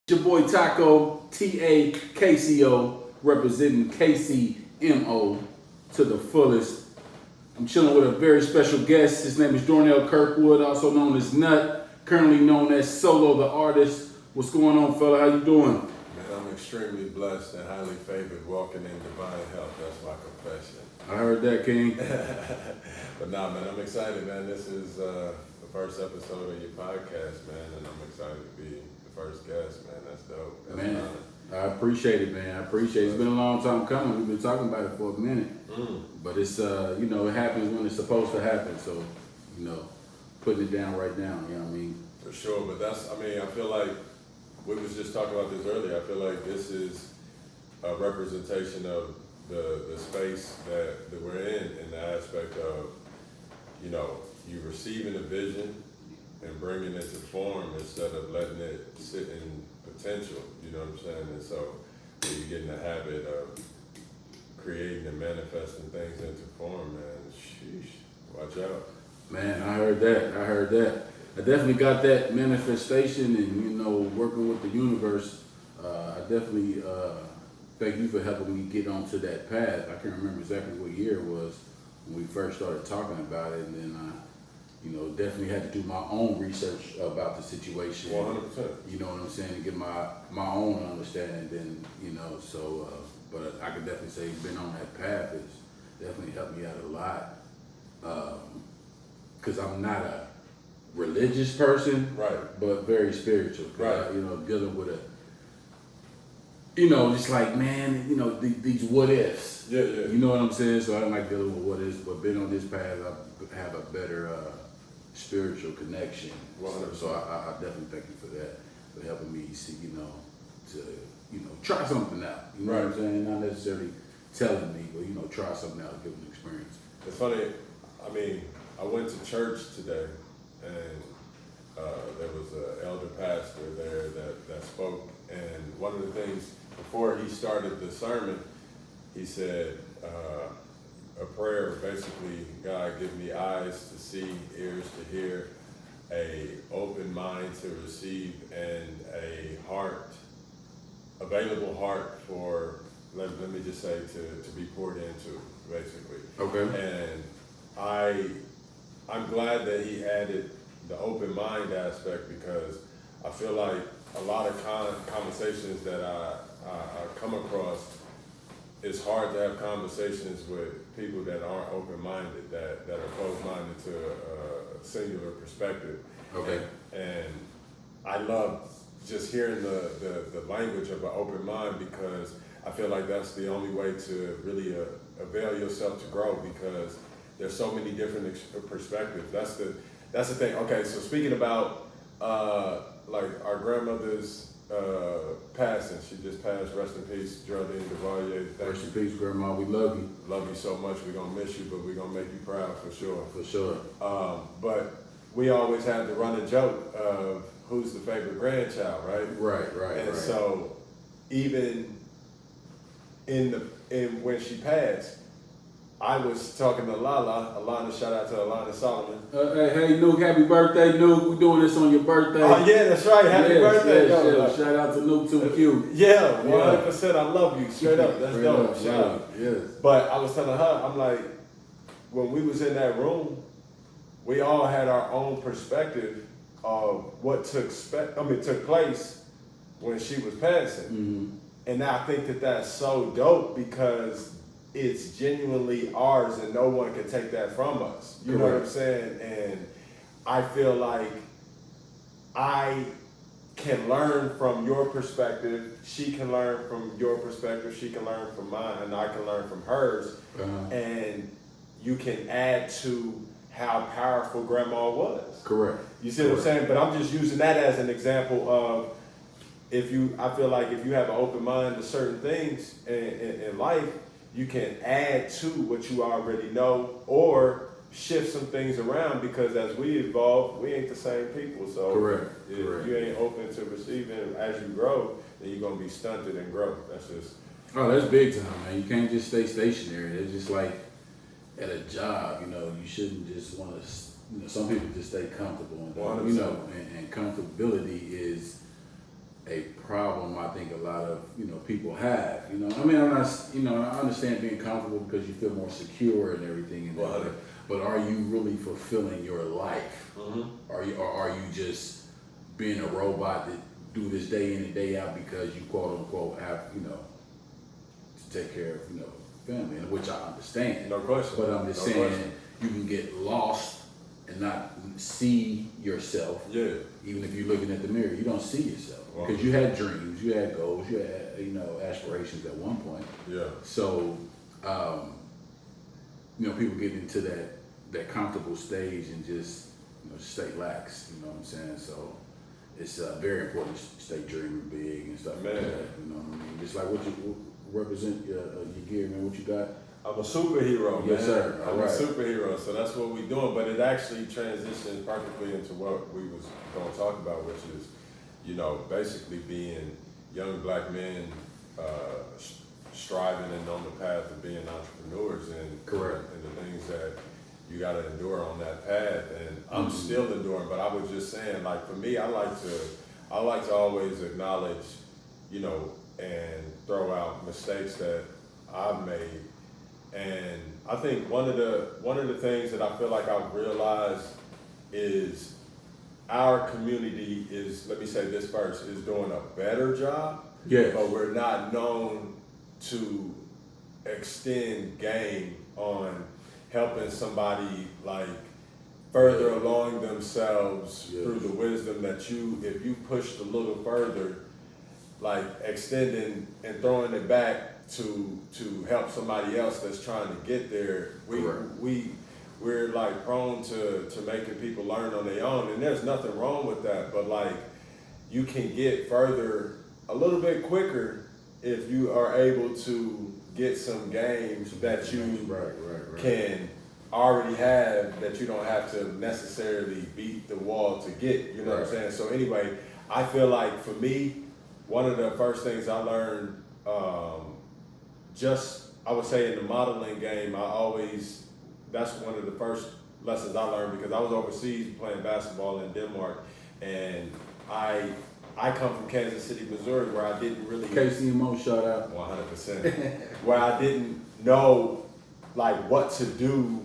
Your boy Taco, TAKCO, representing KCMO to the fullest. I'm chilling with a very special guest. His name is Jornell Kirkwood, also known as Nut, currently known as Solo the Artist. What's going on, fella? How you doing? Man, I'm extremely blessed and highly favored, walking in divine health. That's my confession. I heard that, King. But nah, man, I'm excited, man. This is the first episode of your podcast, man, and I'm excited to be the first guest, man. That's dope. That's Man, I appreciate it, man. I appreciate it. It's been a long time coming. We've been talking about it for a minute. But it's, it happens when it's supposed to happen. So, putting it down right now, you know what I mean? For sure, but I feel like, we was just talking about this earlier, I feel like this is a representation of the space that we're in the aspect of, you receiving a vision and bringing it to form instead of letting it sit in potential, you know what I'm saying? And so when you get in the habit of creating and manifesting things into form, man, sheesh, watch out. Man, I heard that. I definitely got that manifestation and, working with the universe. I definitely thank you for helping me get onto that path. I can't remember exactly what year it was when we first started talking about it. And then I, definitely had to do my own research about the situation. 100%. You know what I'm saying? To get my own understanding. Then, but I could definitely say being on that path has definitely helped me out a lot. Because I'm not a religious person, Right, but very spiritual. Right. Dealing with just like, man, these what ifs. Yeah. You know what I'm saying? So I don't like dealing with what ifs, but being on this path, I have a better spiritual connection. 100%. So I definitely thank you for that, for helping me see, to try something out. You know what I'm saying? Not necessarily telling me, but try something out, give an experience. It's funny, I went to church today, and there was an elder pastor there that spoke, and one of the things, before he started the sermon, he said a prayer, basically, God, give me eyes to see, ears to hear, a open mind to receive, and a available heart for, let me just say, to be poured into, basically. Okay. And I'm glad that he added the open mind aspect, because I feel like a lot of conversations that I come across, it's hard to have conversations with people that aren't open-minded, that are closed-minded to a singular perspective. Okay. And I love just hearing the language of an open mind, because I feel like that's the only way to really avail yourself to grow, because there's so many different perspectives. That's the thing. Okay, so speaking about like our grandmother's passing, she just passed. Rest in peace, Geraldine Devalier. Rest in peace, Grandma. We love you. Love you so much. We're gonna miss you, but we're gonna make you proud for sure. For sure. But we always had the running joke of who's the favorite grandchild, right? Right. And so even when she passed, I was talking to Alana, shout out to Alana Solomon. Hey, Nuke, happy birthday, Nuke. We're doing this on your birthday. Oh, yeah, that's right. Happy birthday. Yes. Shout out to Nuke 2Q. Yeah, 100%. I love you. Straight up. That's dope. Shout out. Yes. But I was telling her, I'm like, when we was in that room, we all had our own perspective of what took place when she was passing. Mm-hmm. And I think that's so dope, because it's genuinely ours and no one can take that from us. You know what I'm saying? And I feel like I can learn from your perspective. She can learn from your perspective. She can learn from mine, and I can learn from hers. And you can add to how powerful Grandma was. Correct. You see what I'm saying? But I'm just using that as an example of, I feel like if you have an open mind to certain things in life, you can add to what you already know, or shift some things around, because as we evolve, we ain't the same people. So Correct. if you ain't open to receiving as you grow, then you're gonna be stunted in growth. That's just. Oh, that's big time, man. You can't just stay stationary. It's just like at a job, you shouldn't just want to. Some people just stay comfortable, and, and comfortability is a problem I think a lot of, people have, I mean, I'm not, I understand being comfortable because you feel more secure and everything and that, but are you really fulfilling your life? Or are you just being a robot that do this day in and day out because you quote unquote have, to take care of, family, which I understand. No question. But I'm just saying you can get lost and not see yourself. Yeah. Even if you're looking at the mirror, you don't see yourself because you had dreams, you had goals, you had aspirations at one point. Yeah. So, people get into that comfortable stage and just stay lax. You know what I'm saying? So it's very important to stay dreaming big and stuff like that. You know what I mean? Just like what you represent your gear, man. What you got? I'm a superhero, man. Yes, sir. I'm a superhero, so that's what we're doing. But it actually transitions perfectly into what we was going to talk about, which is, basically being young black men striving and on the path of being entrepreneurs and the things that you got to endure on that path. And I'm still enduring, but I was just saying, like for me, I like to always acknowledge, and throw out mistakes that I've made. And I think one of the things that I feel like I've realized is our community is, let me say this first, is doing a better job. Yes. But we're not known to extend game on helping somebody like further along themselves through the wisdom that if you pushed a little further, like extending and throwing it back to help somebody else that's trying to get there. We're like prone to making people learn on their own, and there's nothing wrong with that, but like you can get further a little bit quicker if you are able to get some games that you can already have, that you don't have to necessarily beat the wall to get, you know what I'm saying? So anyway, I feel like for me, one of the first things I learned, I would say in the modeling game, that's one of the first lessons I learned because I was overseas playing basketball in Denmark, and I come from Kansas City, Missouri, where I didn't really... KCMO, shout out. 100%. Where I didn't know like what to do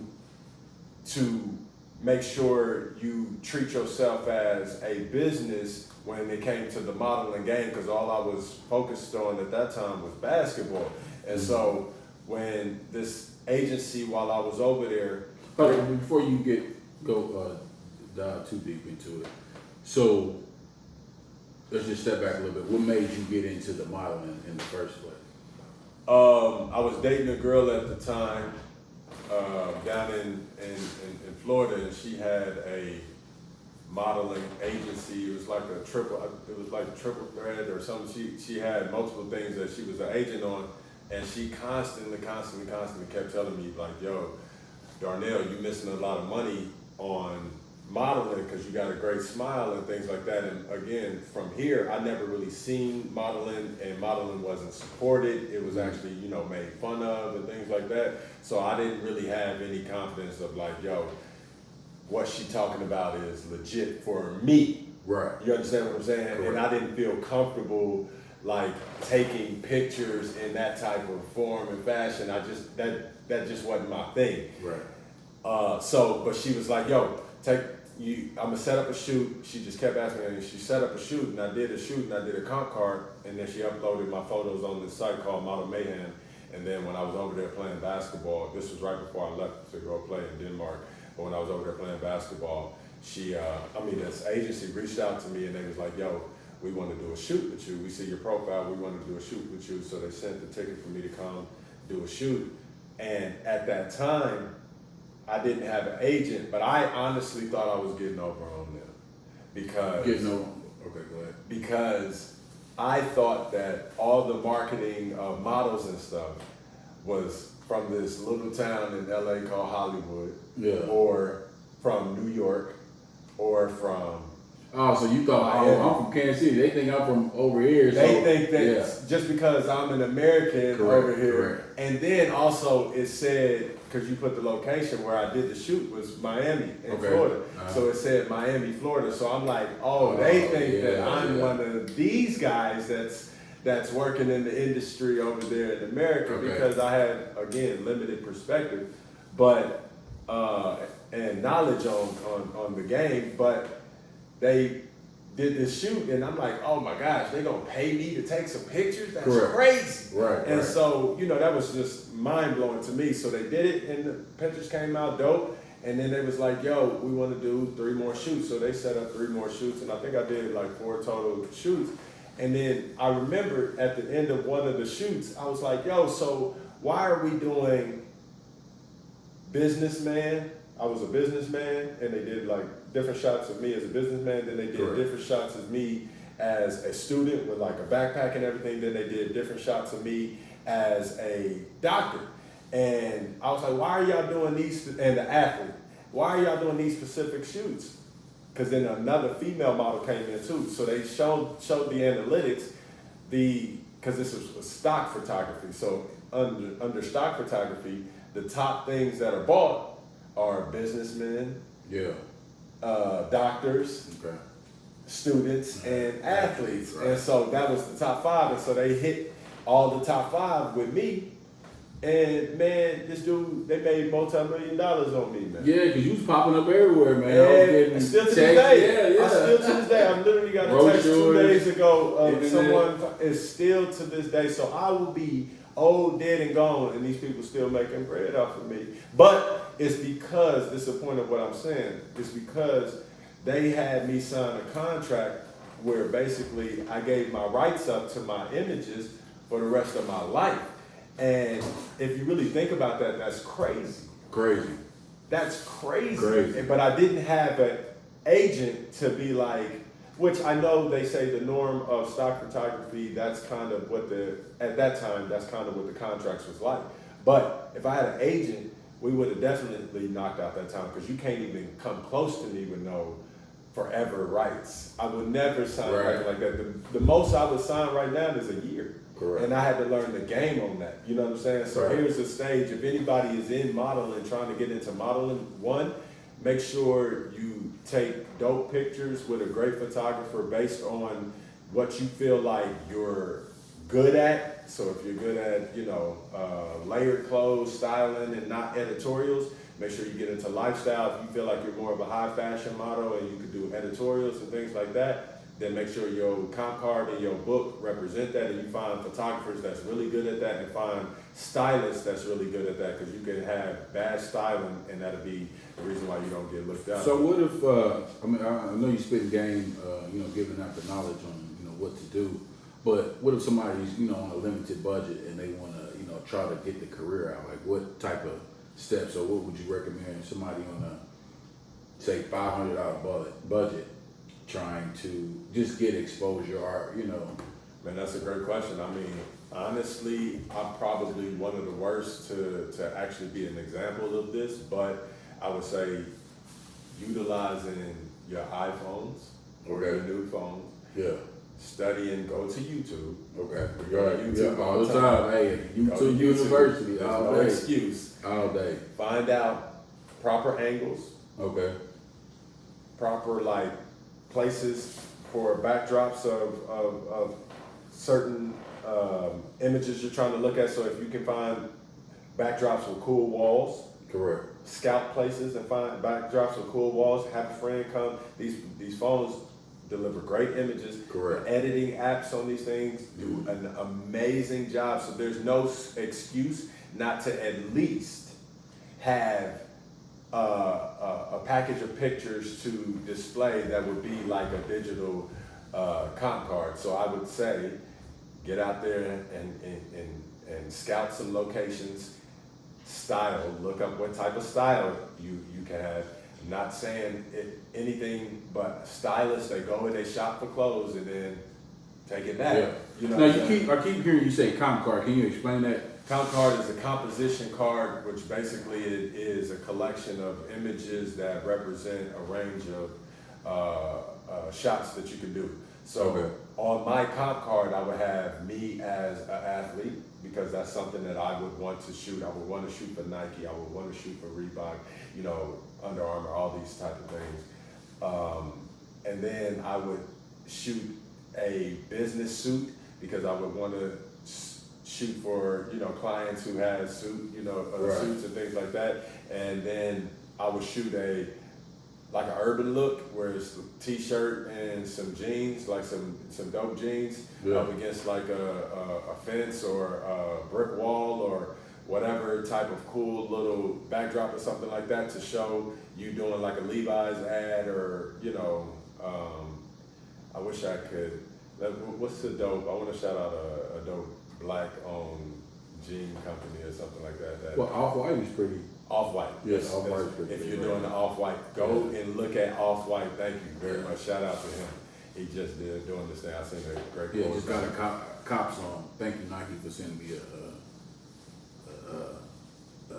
to make sure you treat yourself as a business when it came to the modeling game, because all I was focused on at that time was basketball. And so when this agency, while I was over there... Before you go dive too deep into it, so let's just step back a little bit. What made you get into the modeling in the first place? I was dating a girl at the time down in Florida, and she had a modeling agency. It was like triple thread or something. She had multiple things that she was an agent on, and she constantly kept telling me like, yo, Darnell, you missing a lot of money on modeling because you got a great smile and things like that. And again, from here, I never really seen modeling, and modeling wasn't supported. It was actually, made fun of and things like that. So I didn't really have any confidence of like, yo, what she talking about is legit for me. Right. You understand what I'm saying? Correct. And I didn't feel comfortable like taking pictures in that type of form and fashion. That just wasn't my thing. Right. But she was like, yo, I'm gonna set up a shoot. She just kept asking me, and she set up a shoot, and I did a shoot, and I did a comp card, and then she uploaded my photos on this site called Model Mayhem. And then when I was over there playing basketball, this was right before I left to go play in Denmark, but when I was over there playing basketball, this agency reached out to me, and they was like, yo, we want to do a shoot with you. We see your profile, we want to do a shoot with you. So they sent the ticket for me to come do a shoot. And at that time, I didn't have an agent, but I honestly thought I was getting over on them because... Okay, go ahead. Because I thought that all the marketing of models and stuff was from this little town in LA called Hollywood, or from New York, or from Oh, so you thought, I'm from Kansas City. They think I'm from over here. They think that just because I'm an American over here. Correct. And then also it said, because you put the location where I did the shoot was Miami in Florida. So it said Miami, Florida. So I'm like, they think that I'm one of these guys that's working in the industry over there in America because I had, again, limited perspective, but and knowledge on the game, but they did this shoot and I'm like, oh my gosh, they gonna pay me to take some pictures? That's crazy. And so, that was just mind blowing to me. So they did it and the pictures came out dope. And then they was like, yo, we want to do 3 more shoots. So they set up 3 more shoots and I think I did like 4 total shoots. And then I remember at the end of one of the shoots, I was like, yo, so why are we doing businessman? I was a businessman and they did like different shots of me as a businessman. Then they did different shots of me as a student with like a backpack and everything. Then they did different shots of me as a doctor. And I was like, why are y'all doing these, and the athlete, why are y'all doing these specific shoots? Because then another female model came in too. So they showed the analytics, because this was stock photography. So under stock photography, the top things that are bought are businessmen, doctors, students, and athletes. And so that was the top 5. And so they hit all the top 5 with me. And man, this dude, they made multi-million dollars on me, man. Yeah, because you was popping up everywhere, man. And still to this day. I still to this day. I literally got a text 2 days ago of someone is still to this day. So I will be old, dead, and gone, and these people still making bread off of me. But it's because, this is the point of what I'm saying, it's because they had me sign a contract where basically I gave my rights up to my images for the rest of my life. And if you really think about that, that's crazy. That's crazy. But I didn't have an agent to be like, which I know they say the norm of stock photography, that's kind of what at that time, that's kind of what the contracts was like. But if I had an agent, we would have definitely knocked out that time because you can't even come close to me with no forever rights. I would never sign like that. The most I would sign right now is a year. And I had to learn the game on that. You know what I'm saying? So here's the stage. If anybody is in modeling, trying to get into modeling, one, make sure you take dope pictures with a great photographer based on what you feel like you're good at. So if you're good at, layered clothes, styling, and not editorials, make sure you get into lifestyle. If you feel like you're more of a high fashion model and you can do editorials and things like that, then make sure your comp card and your book represent that, and you find photographers that's really good at that, and find stylists that's really good at that, because you can have bad styling and that'll be the reason why you don't get looked out. So what if, I know you spit game, giving out the knowledge on, what to do, but what if somebody's, on a limited budget and they want to, try to get the career out? Like what type of steps, or what would you recommend somebody on a, say, $500 budget trying to just get exposure, or Man, that's a great question. I mean, honestly, I'm probably one of the worst to actually be an example of this, but I would say utilizing your iPhones or your new phones. Studying, go to YouTube. YouTube all the time. Hey, YouTube University. There's no excuse. All day. Find out proper angles. Proper places for backdrops of certain images you're trying to look at. So if you can find backdrops with cool walls, scout places and find backdrops with cool walls. Have a friend come. These phones deliver great images. Editing apps on these things do an amazing job. So there's no excuse not to at least have a package of pictures to display that would be like a digital comp card. So I would say get out there and scout some locations, style, look up what type of style you can have. I'm not saying anything but stylists, they go and they shop for clothes and then take it back. I keep hearing you say comp card. Can you explain that? Comp card is a composition card, which basically it is a collection of images that represent a range shots that you can do. So on my comp card, I would have me as an athlete because that's something that I would want to shoot. I would want to shoot for Nike. I would want to shoot for Reebok, you know, Under Armour, all these type of things. And then I would shoot a business suit because I would want to shoot for, you know, clients who have suits and things like that. And then I would shoot like an urban look where it's a t-shirt and some jeans, like some dope jeans up against like a fence or a brick wall or whatever type of cool little backdrop or something like that to show you doing like a Levi's ad or, you know, I wish I could, what's the dope, I want to shout out a dope black-owned jean company or something like that. Well, Off-White is pretty. Off-White. Yes, Off-White is pretty. If you're doing the Off-White, go and look at Off-White. Thank you very much. Shout out to him. He just did doing this thing. I seen a great Yeah, just got a cops on. Thank you, Nike, for sending me a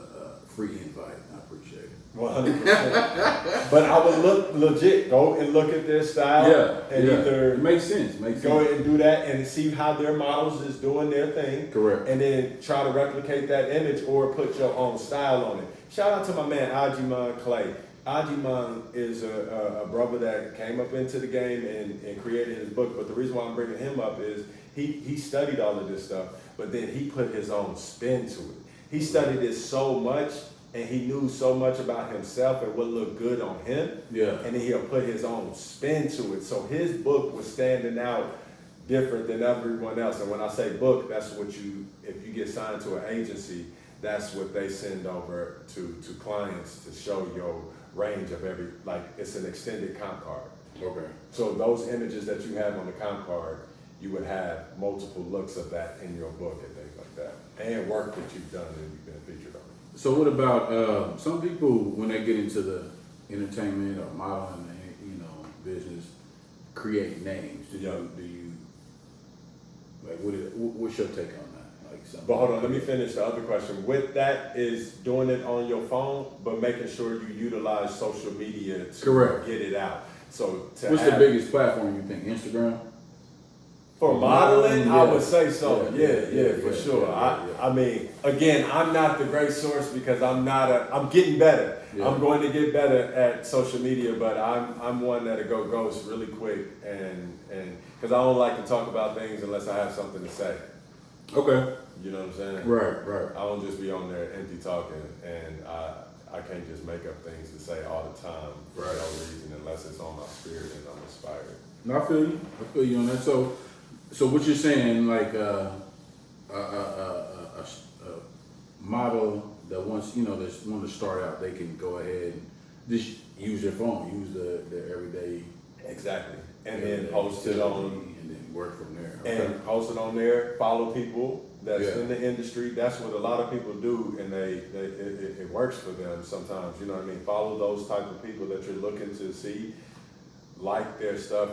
free invite. I appreciate it. 100%. But I would look legit. Go and look at their style. And either it makes sense. Go ahead and do that and see how their models is doing their thing. Correct. And then try to replicate that image or put your own style on it. Shout out to my man Ajiman Clay. Ajiman is a brother that came up into the game and created his book. But the reason why I'm bringing him up is he studied all of this stuff, but then he put his own spin to it. He studied it so much. And he knew so much about himself and what looked good on him. Yeah. And then he'll put his own spin to it. So his book was standing out different than everyone else. And when I say book, that's what if you get signed to an agency, that's what they send over to clients to show your range of it's an extended comp card. Okay. So those images that you have on the comp card, you would have multiple looks of that in your book and things like that. And work that you've done and you've been featured on. So what about some people when they get into the entertainment or modeling, business, create names? Do you like what's your take on that? Like something. But hold on, let me finish the other question. With that is doing it on your phone, but making sure you utilize social media to get it out. So what's the biggest platform you think? Instagram? For modeling, I would say so. Yeah, for sure. I mean, again, I'm not the great source because I'm getting better. Yeah. I'm going to get better at social media, but I'm one that'll go ghost really quick and because I don't like to talk about things unless I have something to say. Okay. You know what I'm saying? Right. I don't just be on there empty talking, and I can't just make up things to say all the time for no reason unless it's on my spirit and I'm inspired. No, I feel you on that. So what you're saying, like a model that wants, that's want to start out, they can go ahead and just use their phone, use the everyday. Exactly. And then post it on. And then work from there. Okay. And post it on there, follow people that's in the industry. That's what a lot of people do, and it works for them sometimes. You know what I mean? Follow those type of people that you're looking to see, like their stuff,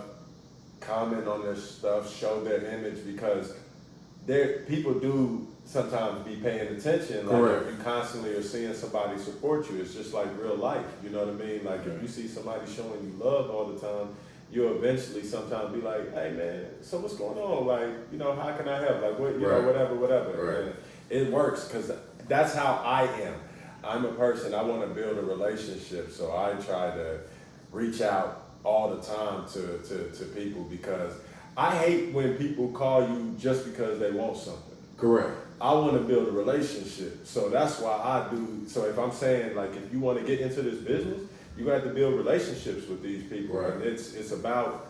comment on their stuff, show their image, because people do sometimes be paying attention. Like if you constantly are seeing somebody support you, it's just like real life. You know what I mean? Like if you see somebody showing you love all the time, you'll eventually sometimes be like, hey man, so what's going on? Like, how can I help? Like what, whatever. Right. And it works because that's how I am. I'm a person, I want to build a relationship, so I try to reach out all the time to people, because I hate when people call you just because they want something. Correct. I want to build a relationship, so that's why I do. So if I'm saying, like, if you want to get into this business, you have to build relationships with these people. Right. And it's about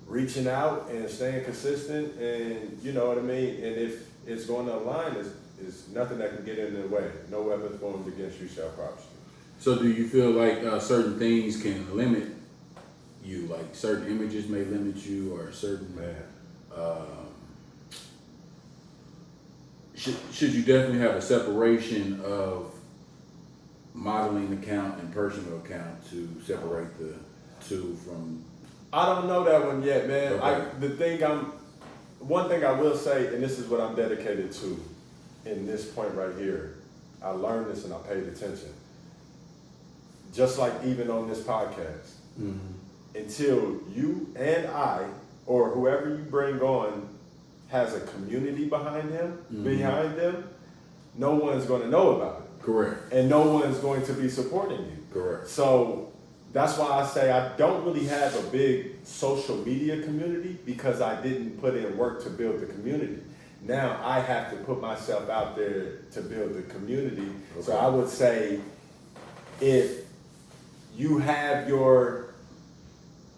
reaching out and staying consistent, and you know what I mean. And if it's going to align, it's nothing that can get in the way. No weapon formed against you shall prosper. So do you feel like certain things can limit you, like certain images may limit you, or certain should you definitely have a separation of modeling account and personal account to separate the two from? I don't know that one yet, man. Okay. One thing I will say, and this is what I'm dedicated to in this point right here, I learned this and I paid attention. Just like even on this podcast, until you and I, or whoever you bring on, has a community behind them, no one's going to know about it. Correct. And no one's going to be supporting you. Correct. So that's why I say I don't really have a big social media community, because I didn't put in work to build the community. Now I have to put myself out there to build the community. Okay. So I would say, if you have your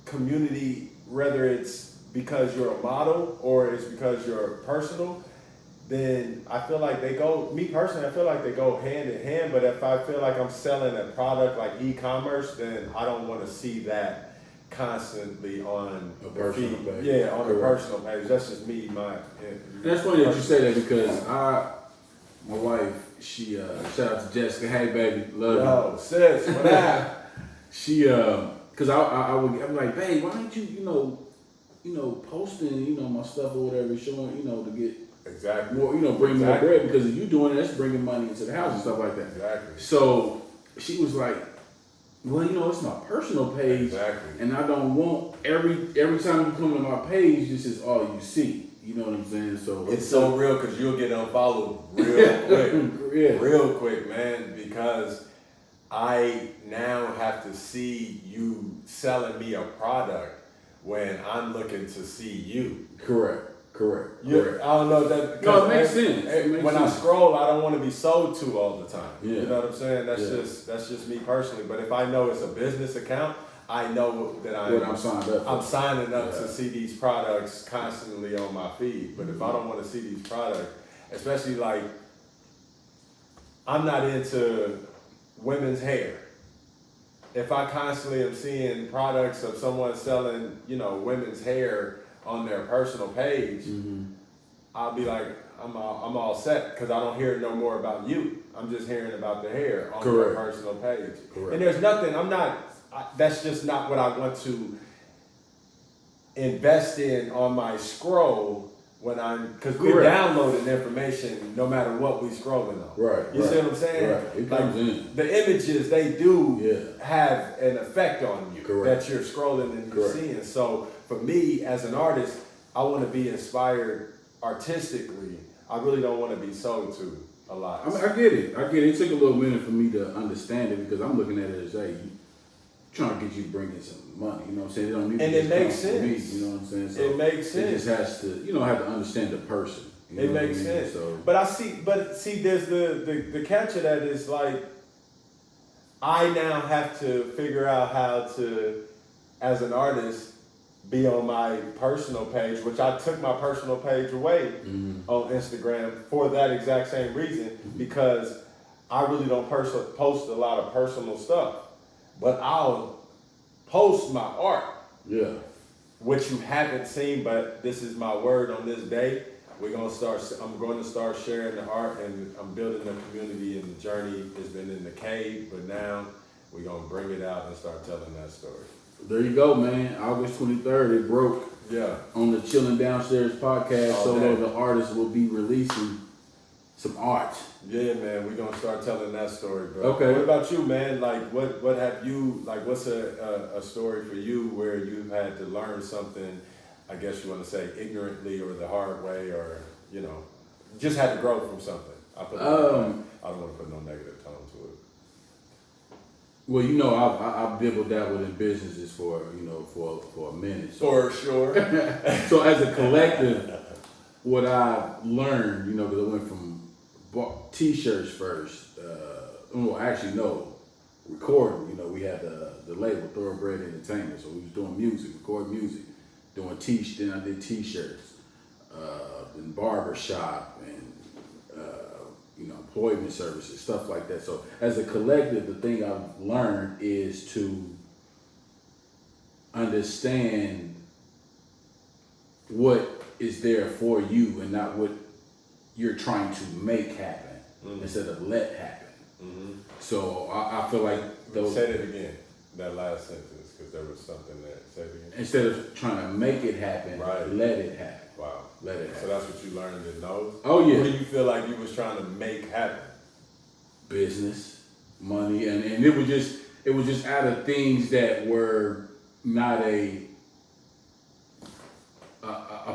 community, whether it's because you're a model or it's because you're personal, then I feel like they go, me personally, I feel like they go hand in hand. But if I feel like I'm selling a product like e-commerce, then I don't want to see that constantly on a personal page. Yeah, on a personal page. That's just me. That's funny that you say that, because my wife, she shout out to Jessica. Hey baby, love you. Yo, sis, what happened? She cause I'm like, babe, why aren't you posting, my stuff or whatever, showing, to get exactly more, bring more bread, because if you doing it, that's bringing money into the house and stuff like that. Exactly. So she was like, well, it's my personal page, exactly, and I don't want every time you come to my page, this is all you see. You know what I'm saying? So it's so real, because you'll get unfollowed real quick, real quick, man. Because I now have to see you selling me a product when I'm looking to see you. Correct. I don't know that. No, it makes sense. When I scroll, I don't want to be sold to all the time. Yeah. You know what I'm saying? That's just me personally. But if I know it's a business account, I know that I'm signed up. I'm signing up to see these products constantly on my feed. But if I don't want to see these products, especially like, I'm not into women's hair. If I constantly am seeing products of someone selling, women's hair on their personal page, I'll be like, I'm all set, because I don't hear no more about you. I'm just hearing about the hair on their personal page. Correct. And there's nothing, that's just not what I want to invest in on my scroll because we're downloading information no matter what we scrolling on. Right. You see what I'm saying? Right. It comes in. The images, they do have an effect on you that you're scrolling and you're seeing. So for me as an artist, I want to be inspired artistically. I really don't want to be sold to a lot. I get it. It took a little minute for me to understand it, because I'm looking at it as, hey, trying to get you bringing some money, you know what I'm saying? It don't need to and it makes sense. Me, you know what I'm saying? So it makes sense. It just has to, have to understand the person. It makes sense. So, but see, there's the catch of that is like, I now have to figure out how to, as an artist, be on my personal page, which I took my personal page away on Instagram for that exact same reason, because I really don't post a lot of personal stuff. But I'll post my art. Yeah. Which you haven't seen, but this is my word on this day. I'm going to start sharing the art, and I'm building a community, and the journey has been in the cave, but now we're going to bring it out and start telling that story. There you go, man. August 23rd, it broke. Yeah. On the Chillin' Downstairs podcast, the artist will be releasing some art. Yeah, man, we're gonna start telling that story, bro. Okay. What about you, man? Like, what have you, like, what's a story for you where you've had to learn something, I guess you want to say ignorantly or the hard way, or, just had to grow from something? I don't want to put no negative tone to it. Well, I've dibble-dabbled in businesses for a minute. So. For sure. So as a collective, what I've learned, because I went from T-shirts first. Recording. We had the label Thoroughbred Entertainment, so we was doing music, recording music, doing then I did T-shirts, then barber shop, and employment services, stuff like that. So as a collective, the thing I've learned is to understand what is there for you and not what you're trying to make happen instead of let happen. So I feel like Say it again, that last sentence, because there was something there. Say it again. Instead of trying to make it happen, let it happen. Wow. Let it happen. So that's what you learned in those? Oh yeah. What do you feel like you was trying to make happen? Business, money, and it was just out of things that were not a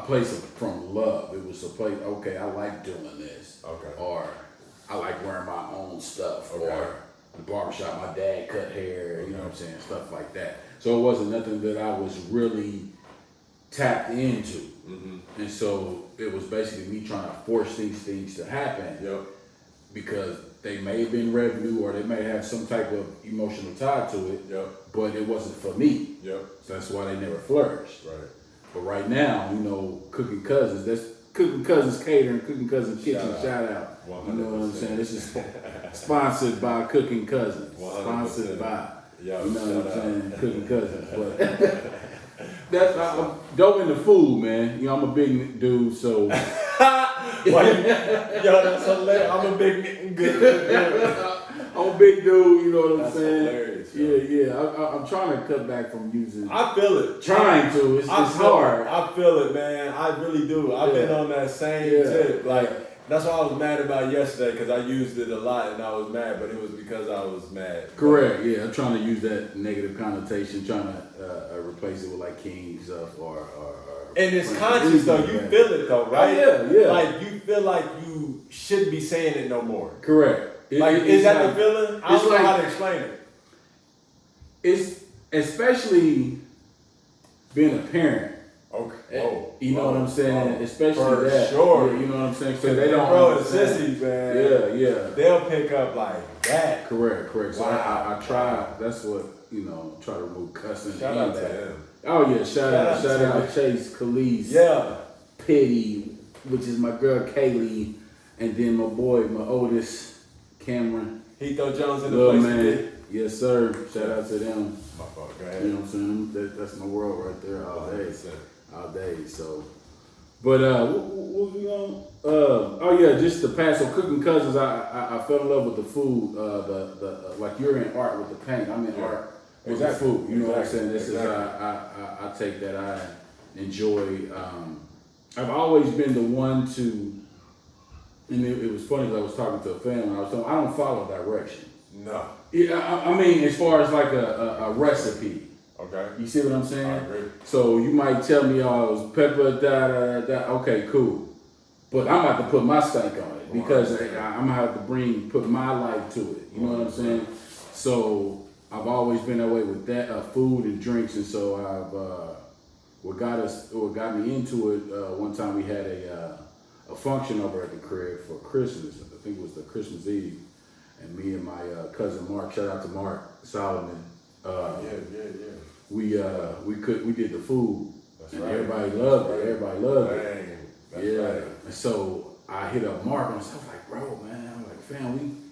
place from love. It was a place, okay, I like doing this. Okay. Or I like wearing my own stuff. Okay. Or the barbershop, my dad cut hair, you know what I'm saying, stuff like that. So it wasn't nothing that I was really tapped into. Mm-hmm. And so it was basically me trying to force these things to happen. Yep. Because they may have been revenue or they may have some type of emotional tie to it. Yep. But it wasn't for me. Yep. So that's why they never flourished. Right. But right now, you know, Cooking Cousins, that's Cooking Cousins Catering, Cooking Cousins Kitchen, shout out. You know what I'm saying? This is sponsored by Cooking Cousins. 100%. Sponsored by, Yo, you know what I'm shout saying, Cooking Cousins. But that's, I'm dope into food, man. You know, I'm a big dude, so. Yo, that's hilarious. I'm a big good. I'm a big dude, you know what I'm That's saying? hilarious, yo. Yeah. I'm trying to cut back from using. I feel it. Trying to. It's hard. I feel it, man. I really do. I've been on that same tip. Like, that's what I was mad about yesterday because I used it a lot and I was mad, but it was because I was mad. Correct. Yeah, I'm trying to use that negative connotation, trying to replace it with like king stuff or and it's conscious though. You feel it though, right? Oh, yeah. Like you feel like you shouldn't be saying it no more. Correct. Is that like, the feeling? I don't know how to explain it. It's especially being a parent. Okay. You know what I'm saying? Especially for that. sure. Yeah, you know what I'm saying? So they don't. Bro, it's sissies, man. Yeah. They'll pick up like that. Correct. So wow. I try. That's what try to remove cussing. Shout out to him. Oh yeah, shout out Chase, Khalees, Petty, which is my girl Kaylee, and then my boy, my oldest, Cameron. Heath Jones in the Little place. Man. Yes, sir. Shout out to them. My fault. Go ahead. You know what I'm saying? That's my world right there all day. 100%. All day. So, but what we on? Oh yeah, just the past. So Cooking Cousins, I fell in love with the food. The like you're in art with the paint. I'm in art with the food. You know what I'm saying? This is I take that I enjoy. I've always been the one to. And it was funny because I was talking to a fan. I was telling I don't follow directions. No. Yeah, I mean, as far as like a recipe. Okay. You see what I'm saying? I agree. So you might tell me, oh, it was pepper, da. Okay, cool. But I'm about to put my stank on it because I'm gonna have to put my life to it. You know what I'm saying? So I've always been that way with that food and drinks, and so what got me into it. One time we had a function over at the crib for Christmas. I think it was the Christmas Eve. And me and my cousin Mark, shout out to Mark Solomon. We did the food. That's and right. everybody loved it. Everybody loved it. That's yeah. right. And so I hit up Mark and I was like, bro, man, I'm like, fam,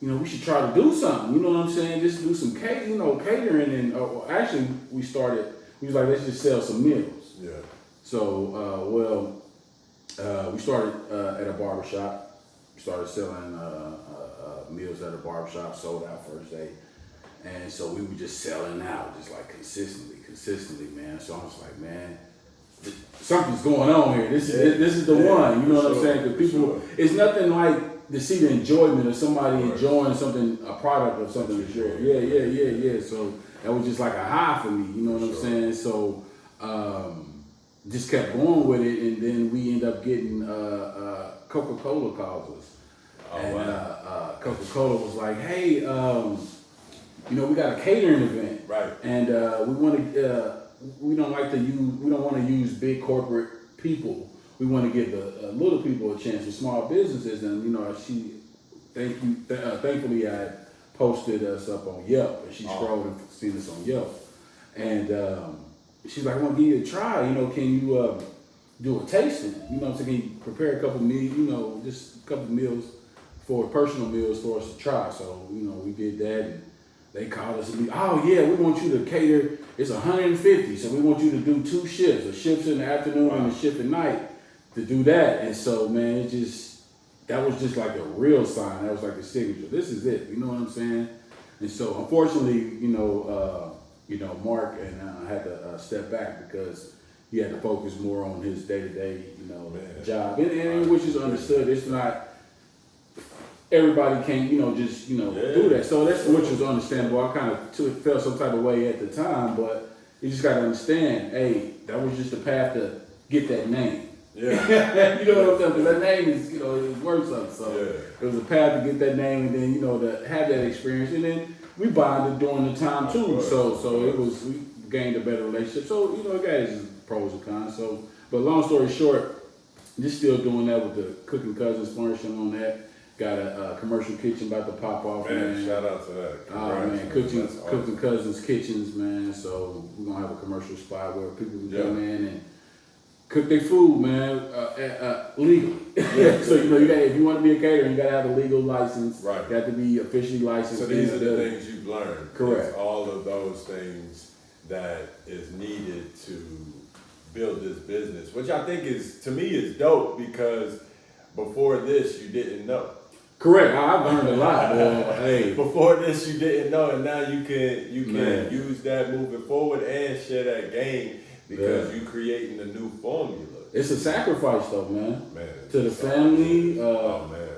we should try to do something. You know what I'm saying? Just do some catering and actually we was like, let's just sell some meals. Yeah. So we started at a barbershop. We started selling meals at a barbershop, sold out first day. And so we were just selling out, just like consistently, man. So I was like, man, something's going on here. This is the one, you know what I'm saying? Because people, it's nothing like to see the enjoyment of somebody enjoying something, a product of something to share. Yeah. So that was just like a high for me, you know what I'm saying? So just kept going with it, and then we end up getting Coca-Cola calls us. Coca-Cola was like, hey, we got a catering event, right? And we don't want to use big corporate people. We want to give the little people a chance, the small businesses, and thankfully I posted us up on Yelp, and she scrolled and seen us on Yelp, and she's like, I want to give you a try. Can you do a tasting? You know what I'm saying? Can you prepare a couple meals? Just a couple meals. For personal meals for us to try. So, we did that, and they called us and we want you to cater, it's 150, so we want you to do 2 shifts, a shift in the afternoon and a shift at night to do that. And so, man, that was just like a real sign. That was like the signature. This is it, you know what I'm saying? And so, unfortunately, Mark and had to step back because he had to focus more on his day-to-day, job, and which is understood. It's not, everybody can't, do that. So which was understandable. I kind of felt some type of way at the time, but You just gotta understand, hey, that was just a path to get that name. Yeah. You know what I'm saying? Because that name is, you know, it's worth something. So it was a path to get that name, and then, you know, to have that experience, and then we bonded during the time too. So it was, we gained a better relationship. So, you know, it got its pros and cons. So, but long story short, just still doing that with the Cooking Cousins, flourishing on that. Got a commercial kitchen about to pop off, man. Shout out to that. Oh man, Cooking Cousins Kitchens, man. So we're gonna have a commercial spot where people can come in and cook their food, man, legally. So you know, if you want to be a caterer, you gotta have a legal license. Right. You have to be officially licensed. So these are the things you've learned. Correct. It's all of those things that is needed to build this business, which I think is, to me, is dope, because before this you didn't know. Correct. I've learned a lot, boy. Hey. Before this you didn't know, and now you can use that moving forward and share that game, because you're creating a new formula. It's a sacrifice though, man. To the so family,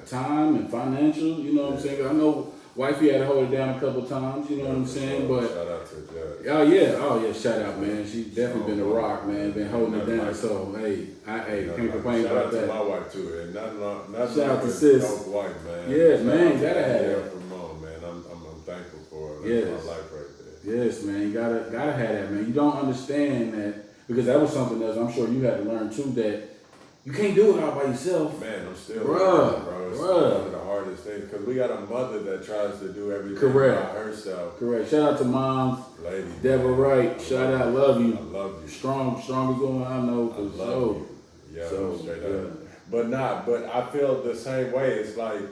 time and financial, you know what I'm saying? I know wifey had to hold it down a couple times, you know what I'm saying? But shout out to Judge. Oh yeah, shout out, man. She's definitely been a rock, man. Been holding it down. So can't complain about that. Shout out to my wife too, and not shout out to sis. Dope wife, man. Yeah, man, gotta have that. From mom, man. I'm thankful for her. Yes. That's my life right there. Yes, man. You gotta have that, man. You don't understand that, because that was something that I'm sure you had to learn too, that you can't do it all by yourself. Man, I'm still bruh. It's one of the hardest things, because we got a mother that tries to do everything by herself. Correct. Shout out to Mom, Lady. Deborah Wright. Shout out, love you. I love you. Strongest woman I know. I love you. Yeah, straight up. But I feel the same way. It's like,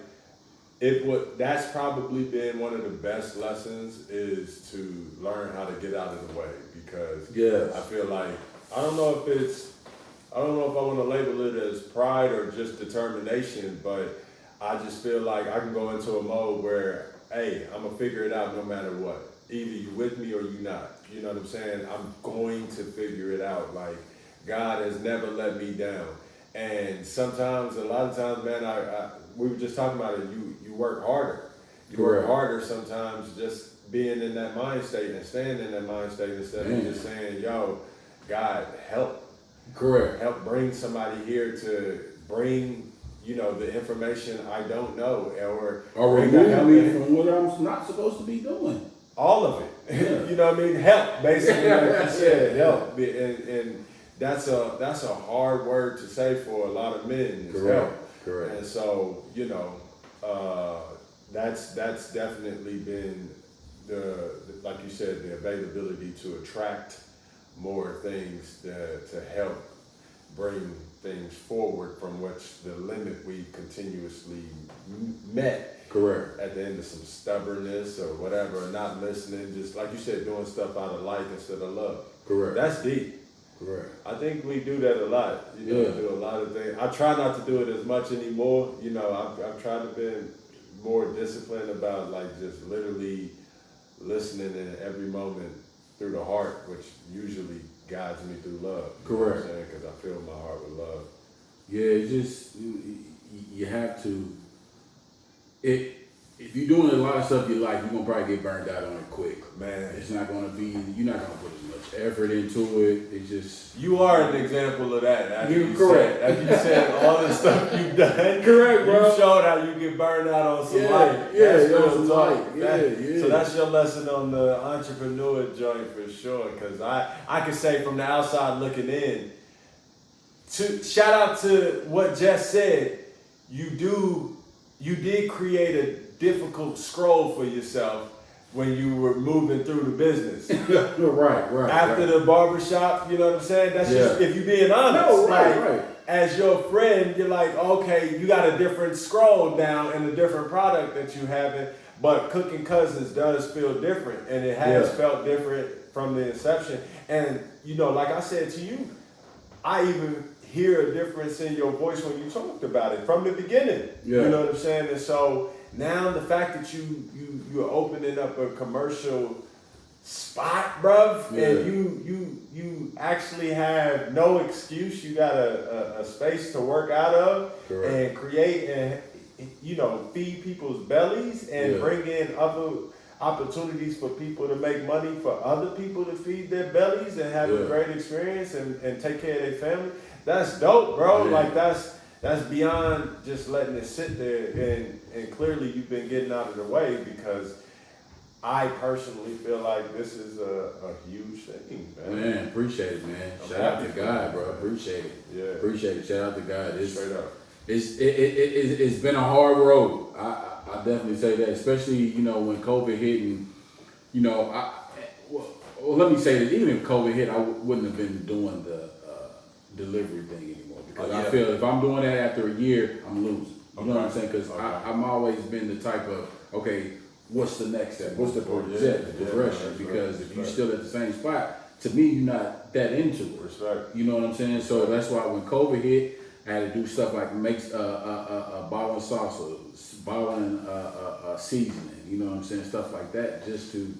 that's probably been one of the best lessons, is to learn how to get out of the way, because I feel like, I don't know if I want to label it as pride or just determination, but I just feel like I can go into a mode where, hey, I'm going to figure it out no matter what. Either you with me or you not. You know what I'm saying? I'm going to figure it out. Like, God has never let me down. And sometimes, a lot of times, man, we were just talking about it, you work harder. You work harder sometimes, just being in that mind state and staying in that mind state, instead of just saying, yo, God, help. Correct. Help bring somebody here to bring, the information I don't know, or remove me from what I'm not supposed to be doing. All of it. Yeah. You know what I mean? Help, basically, like you said, help. And that's a hard word to say for a lot of men. Is help. Correct. And so, that's definitely been like you said, the availability to attract more things to help bring things forward, from which the limit we continuously met. Correct. At the end of some stubbornness or whatever, not listening, just like you said, doing stuff out of like instead of love. Correct. That's deep. Correct. I think we do that a lot. Do a lot of things. I try not to do it as much anymore. I've tried to be more disciplined about, like, just literally listening in every moment through the heart, which usually guides me through love. Correct. Because I fill my heart with love. Yeah, it's just, you have to, if you're doing a lot of stuff you like, you're going to probably get burned out on it quick. Man. It's not going to be, you're not going to put as much effort into it. It's just. You are an example of that. After you correct. said all the stuff you've done. Correct, bro. You showed how you get burned out on some light. So that's your lesson on the entrepreneur joint for sure. Because I can say from the outside looking in, shout out to what Jess said, you did create a difficult scroll for yourself when you were moving through the business. Right. After the barbershop, you know what I'm saying? That's just, if you're being honest. No, right. As your friend, you're like, okay, you got a different scroll down and a different product that you haven't, but Cooking Cousins does feel different, and it has felt different from the inception. And, like I said to you, I even hear a difference in your voice when you talked about it from the beginning. You know what I'm saying? And so now the fact that you're opening up a commercial spot, bruv, and you actually have no excuse. You got a space to work out of and create and feed people's bellies and bring in other opportunities for people to make money, for other people to feed their bellies and have a great experience and take care of their family. That's dope, bro. Yeah. Like that's beyond just letting it sit there, and clearly you've been getting out of the way, because I personally feel like this is a huge thing, man. Man, appreciate it, man. Shout out to God, bro. Appreciate it. Yeah. Appreciate it. Shout out to God. Straight up. It's been a hard road. I definitely say that, especially, when COVID hit, and, well, let me say this, even if COVID hit, I wouldn't have been doing the delivery thing anymore, because I feel if I'm doing that after a year, I'm losing. You know what I'm saying? Because I'm always been the type of, okay, what's the next step? What's the progression? Because if you're still at the same spot, to me, you're not that into it. Respect. You know what I'm saying? So that's why when COVID hit, I had to do stuff like make bottling salsa, bottling seasoning. You know what I'm saying? Stuff like that, just to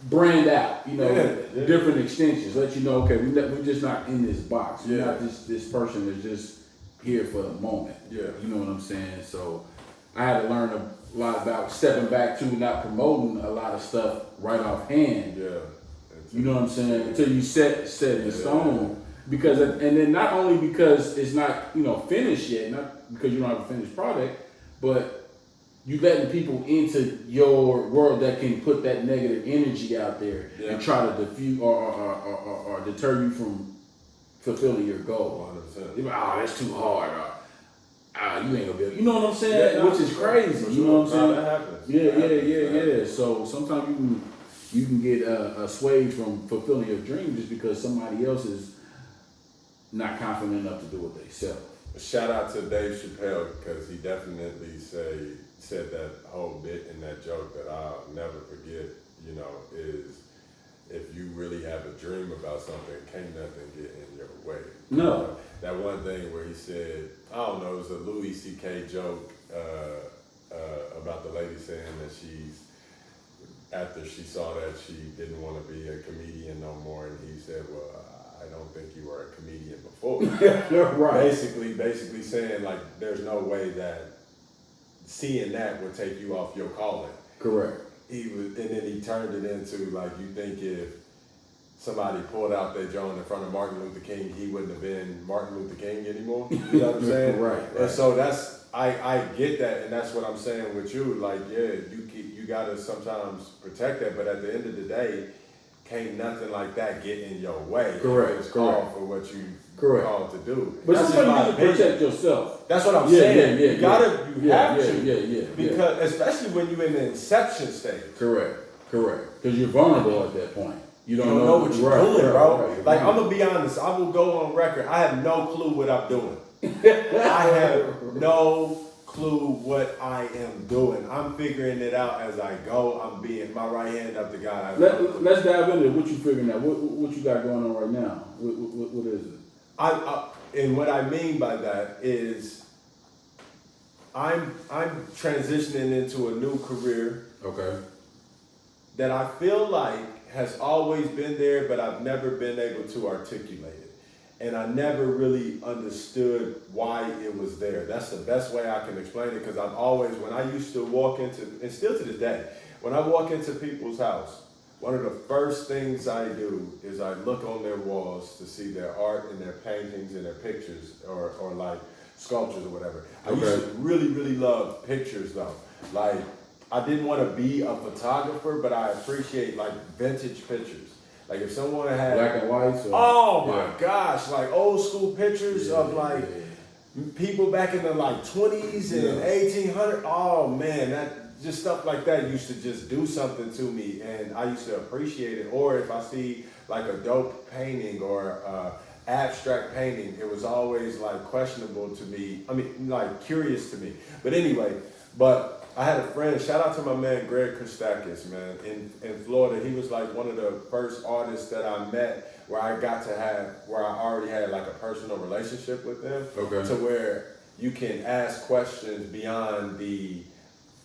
brand out. Different extensions. Let you know, okay, we're just not in this box. We're not this person that's just here for the moment. Yeah. You know what I'm saying? So I had to learn a lot about stepping back to not promoting a lot of stuff right off hand. Yeah. You know what I'm saying? Until you set in stone. Because, and then not only because it's not, finished yet, not because you don't have a finished product, but you letting people into your world that can put that negative energy out there and try to diffuse or deter you from fulfilling your goal. 100%. You're like, oh, that's too hard. You ain't gonna be able, you know what I'm saying? Which is crazy. You know what I'm saying? That happens. Yeah. So sometimes you can get swayed from fulfilling your dream just because somebody else is not confident enough to do what they sell. Shout out to Dave Chappelle, because he definitely said that whole bit in that joke that I'll never forget, is if you really have a dream about something, can't nothing get in your way. No. That one thing where he said, I don't know, it was a Louis C.K. joke about the lady saying that after she saw that, she didn't want to be a comedian no more, and he said, well, I don't think you were a comedian before. Right. Basically saying, like, there's no way that seeing that would take you off your calling. Correct. And then he turned it into, like, you think if somebody pulled out their joint in front of Martin Luther King, he wouldn't have been Martin Luther King anymore. You know what I'm saying? Right. And so I get that, and that's what I'm saying with you. Like, you gotta sometimes protect that, but at the end of the day, can't nothing like that get in your way. Correct. It's called for what you called to do. But that's sometimes you need to protect yourself. That's what I'm saying. You have to. Yeah. Because especially when you're in the inception stage. Correct. Because you're vulnerable at that point. You don't know what you're doing, bro. Right. Like, I'm gonna be honest. I will go on record. I have no clue what I'm doing. I have no clue what I am doing. I'm figuring it out as I go. I'm being my right hand up to God. Let's dive into it. What you figuring out? What you got going on right now? What is it? And what I mean by that is I'm transitioning into a new career. Okay. That I feel like has always been there, but I've never been able to articulate it. And I never really understood why it was there. That's the best way I can explain it, because I've always, when I used to walk into, and still to this day, when I walk into people's house, one of the first things I do is I look on their walls to see their art and their paintings and their pictures or like sculptures or whatever. I used to really, really love pictures though. Like, I didn't want to be a photographer, but I appreciate like vintage pictures. Like if someone had black and white. Oh my gosh, like old school pictures of like people back in the like 20s and 1800. Oh man, that just stuff like that used to just do something to me, and I used to appreciate it. Or if I see like a dope painting or abstract painting, it was always like questionable to me. I mean, like curious to me. But anyway, I had a friend, shout out to my man Greg Christakis, man, in Florida. He was like one of the first artists that I met where I already had like a personal relationship with them. Okay. To where you can ask questions beyond the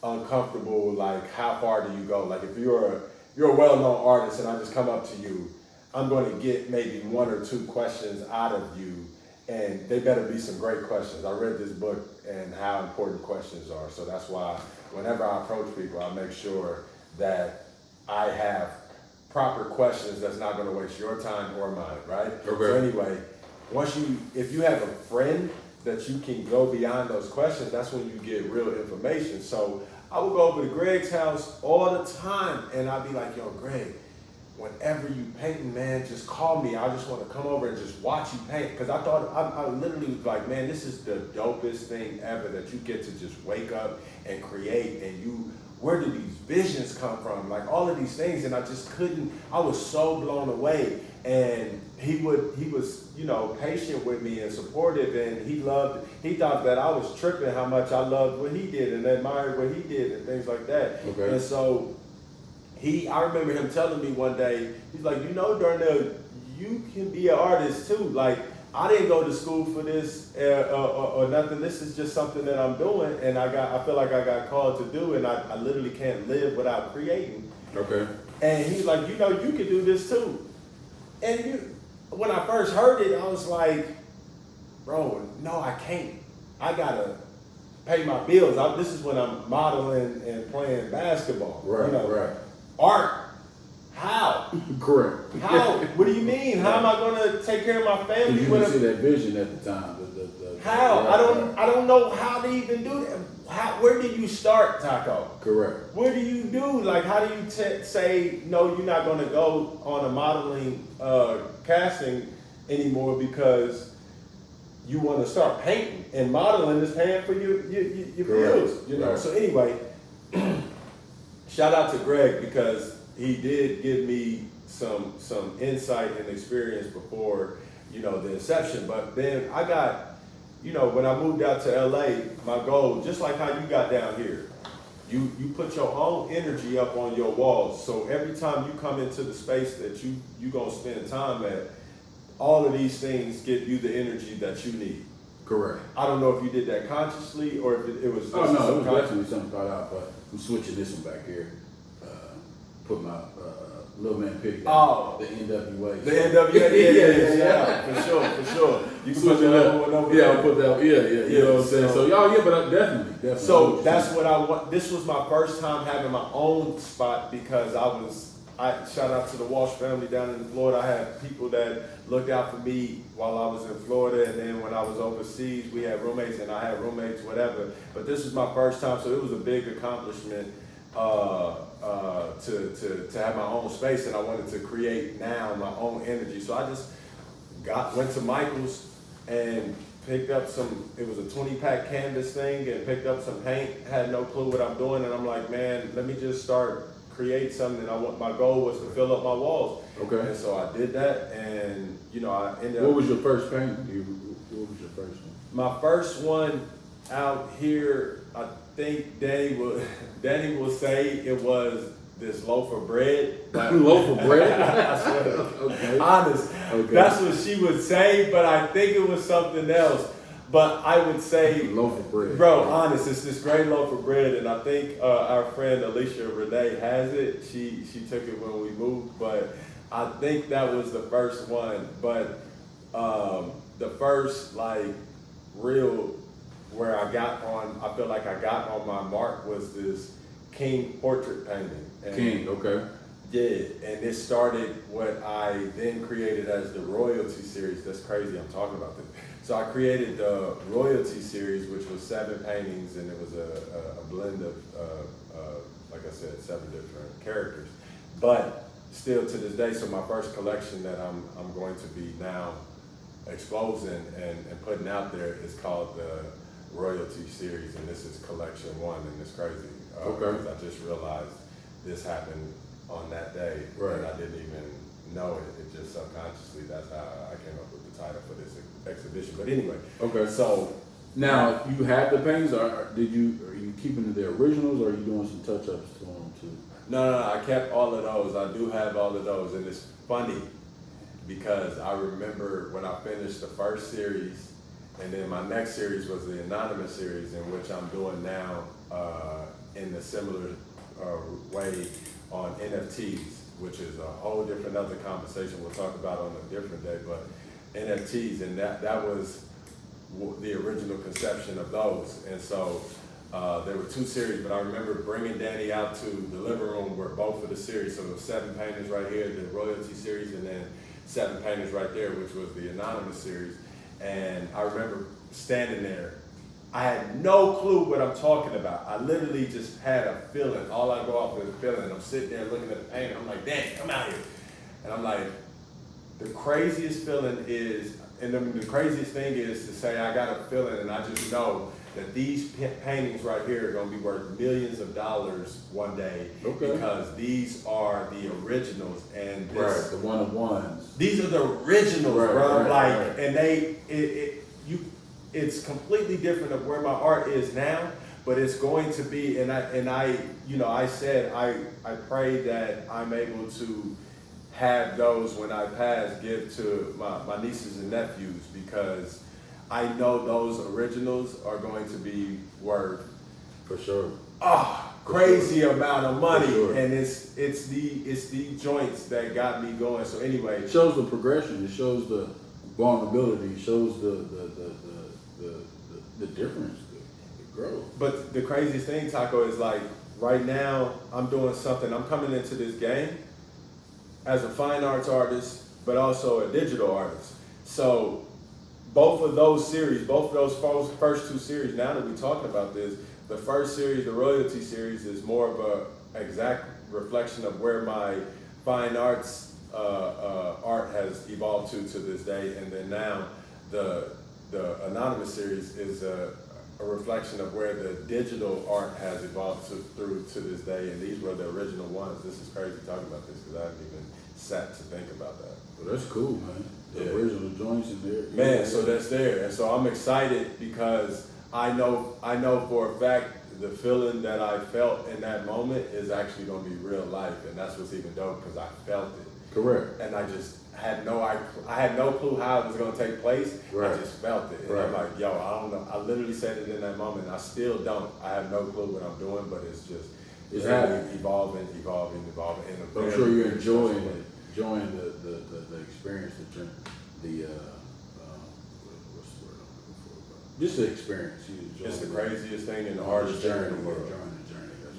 uncomfortable, like how far do you go? Like if you're a well-known artist and I just come up to you, I'm going to get maybe one or two questions out of you, and they better be some great questions. I read this book and how important questions are, so that's why whenever I approach people, I make sure that I have proper questions that's not gonna waste your time or mine, right? Okay. So anyway, if you have a friend that you can go beyond those questions, that's when you get real information. So I would go over to Greg's house all the time, and I'd be like, yo, Greg, whenever you painting, man, just call me. I just want to come over and just watch you paint. Because I thought, I literally was like, man, this is the dopest thing ever, that you get to just wake up and create, and where do these visions come from? Like all of these things, and I just couldn't, I was so blown away. And he was, patient with me and supportive, and he thought that I was tripping how much I loved what he did and admired what he did and things like that. Okay. And so I remember him telling me one day, he's like, Darnell, you can be an artist too. Like, I didn't go to school for this or nothing. This is just something that I'm doing, and I feel like I got called to do, and I literally can't live without creating. Okay. And he's like, you can do this too. And when I first heard it, I was like, bro, no, I can't. I gotta pay my bills. This is when I'm modeling and playing basketball. Right, right. Art. How? Correct. How? What do you mean? How am I gonna take care of my family? You didn't see that vision at the time. How? I don't know how to even do that. Where do you start, Taco? Correct. What do you do? Like, how do you say, no, you're not going to go on a modeling casting anymore because you want to start painting, and modeling is paying for your bills, Right. So anyway, shout out to Greg, because he did give me some insight and experience before, the inception. But then I got, when I moved out to LA, my goal, just like how you got down here, you put your own energy up on your walls. So every time you come into the space that you gonna spend time at, all of these things give you the energy that you need. Correct. I don't know if you did that consciously or if it was just it was definitely something thought out, but I'm switching this one back here. Put my little man pick. Oh. The NWA. The NWA, yeah, for sure. You can put that one over there. I'll put that, you know what I'm saying? So y'all, but I definitely. So that's what I want. This was my first time having my own spot, because I shout out to the Walsh family down in Florida. I had people that looked out for me while I was in Florida, and then when I was overseas, we had roommates, and I had roommates, whatever. But this was my first time, so it was a big accomplishment to have my own space, and I wanted to create now my own energy. So I just went to Michael's and picked up it was a 20-pack canvas thing, and picked up some paint. Had no clue what I'm doing, and I'm like, man, let me just create something. My goal was to fill up my walls. Okay. And so I did that, and I ended up. What was your first paint? What was your first one? My first one out here, I think Danny will say it was this loaf of bread. Loaf of bread? I swear. Okay. Honest. Okay. That's what she would say, but I think it was something else. But I would say, loaf of bread. Bro, honest, it's this great loaf of bread, and I think our friend Alicia Renee has it. She took it when we moved, but I think that was the first one. But the first real where I feel like I got on my mark was this King portrait painting. And King, okay. Yeah, and it started what I then created as the Royalty series. That's crazy, I'm talking about this. So I created the Royalty series, which was 7 paintings, and it was a blend of, like I said, 7 different characters. But still to this day, so my first collection that I'm going to be now exposing and putting out there is called the Royalty series, and this is collection 1, and it's crazy. Okay. Because I just realized this happened on that day, right. And I didn't even know it. It just subconsciously, that's how I came up with the title for this exhibition. But anyway, okay. So now you have the paintings, or are you keeping the originals, or are you doing some touch-ups to them too? No, I kept all of those. I do have all of those, and it's funny because I remember when I finished the first series, and then my next series was the Anonymous series, in which I'm doing now in a similar way on NFTs, which is a whole different other conversation we'll talk about on a different day. But NFTs, and that was the original conception of those. And so There were 2 series, but I remember bringing Danny out to the living room where both of the series, so there was 7 paintings right here, the royalty series, and then 7 paintings right there, which was the anonymous series. And I remember standing there. I had no clue what I'm talking about. I literally just had a feeling. All I go off is a feeling. I'm sitting there looking at the painting. I'm like, Danny, come out here. And I'm like, the craziest feeling is, and the craziest thing is to say I got a feeling and I just know that these paintings right here are gonna be worth millions of dollars one day, because these are the originals, and this, the one-of-ones. These are the originals, bro. And it's completely different of where my art is now, but it's going to be, and I said I pray that I'm able to have those when I pass, give to my nieces and nephews, because I know those originals are going to be worth, for sure, crazy amount of money, sure. And it's the joints that got me going. So anyway, it shows the progression. It shows the vulnerability. It shows the difference, the growth. But the craziest thing, Taco, is like right now I'm doing something. I'm coming into this game as a fine arts artist, but also a digital artist. So both of those series, both of those first 2 series, now that we're talking about this, the first series, the royalty series, is more of a exact reflection of where my fine arts art has evolved to this day. And then now the anonymous series is a reflection of where the digital art has evolved through to this day. And these were the original ones. This is crazy talking about this because I haven't even sat to think about that. Well, that's cool, man. The original joints in there. Man, so that's there. And so I'm excited because I know for a fact the feeling that I felt in that moment is actually going to be real life. And that's what's even dope, because I felt it. Correct. And I just had no clue how it was going to take place. Right. I just felt it. And I'm like, yo, I don't know. I literally said it in that moment. I still don't. I have no clue what I'm doing, but it's really evolving. And I'm sure you're enjoying the experience, what's the word I'm looking for? Just the experience. It's the craziest thing in the hardest journey in the world.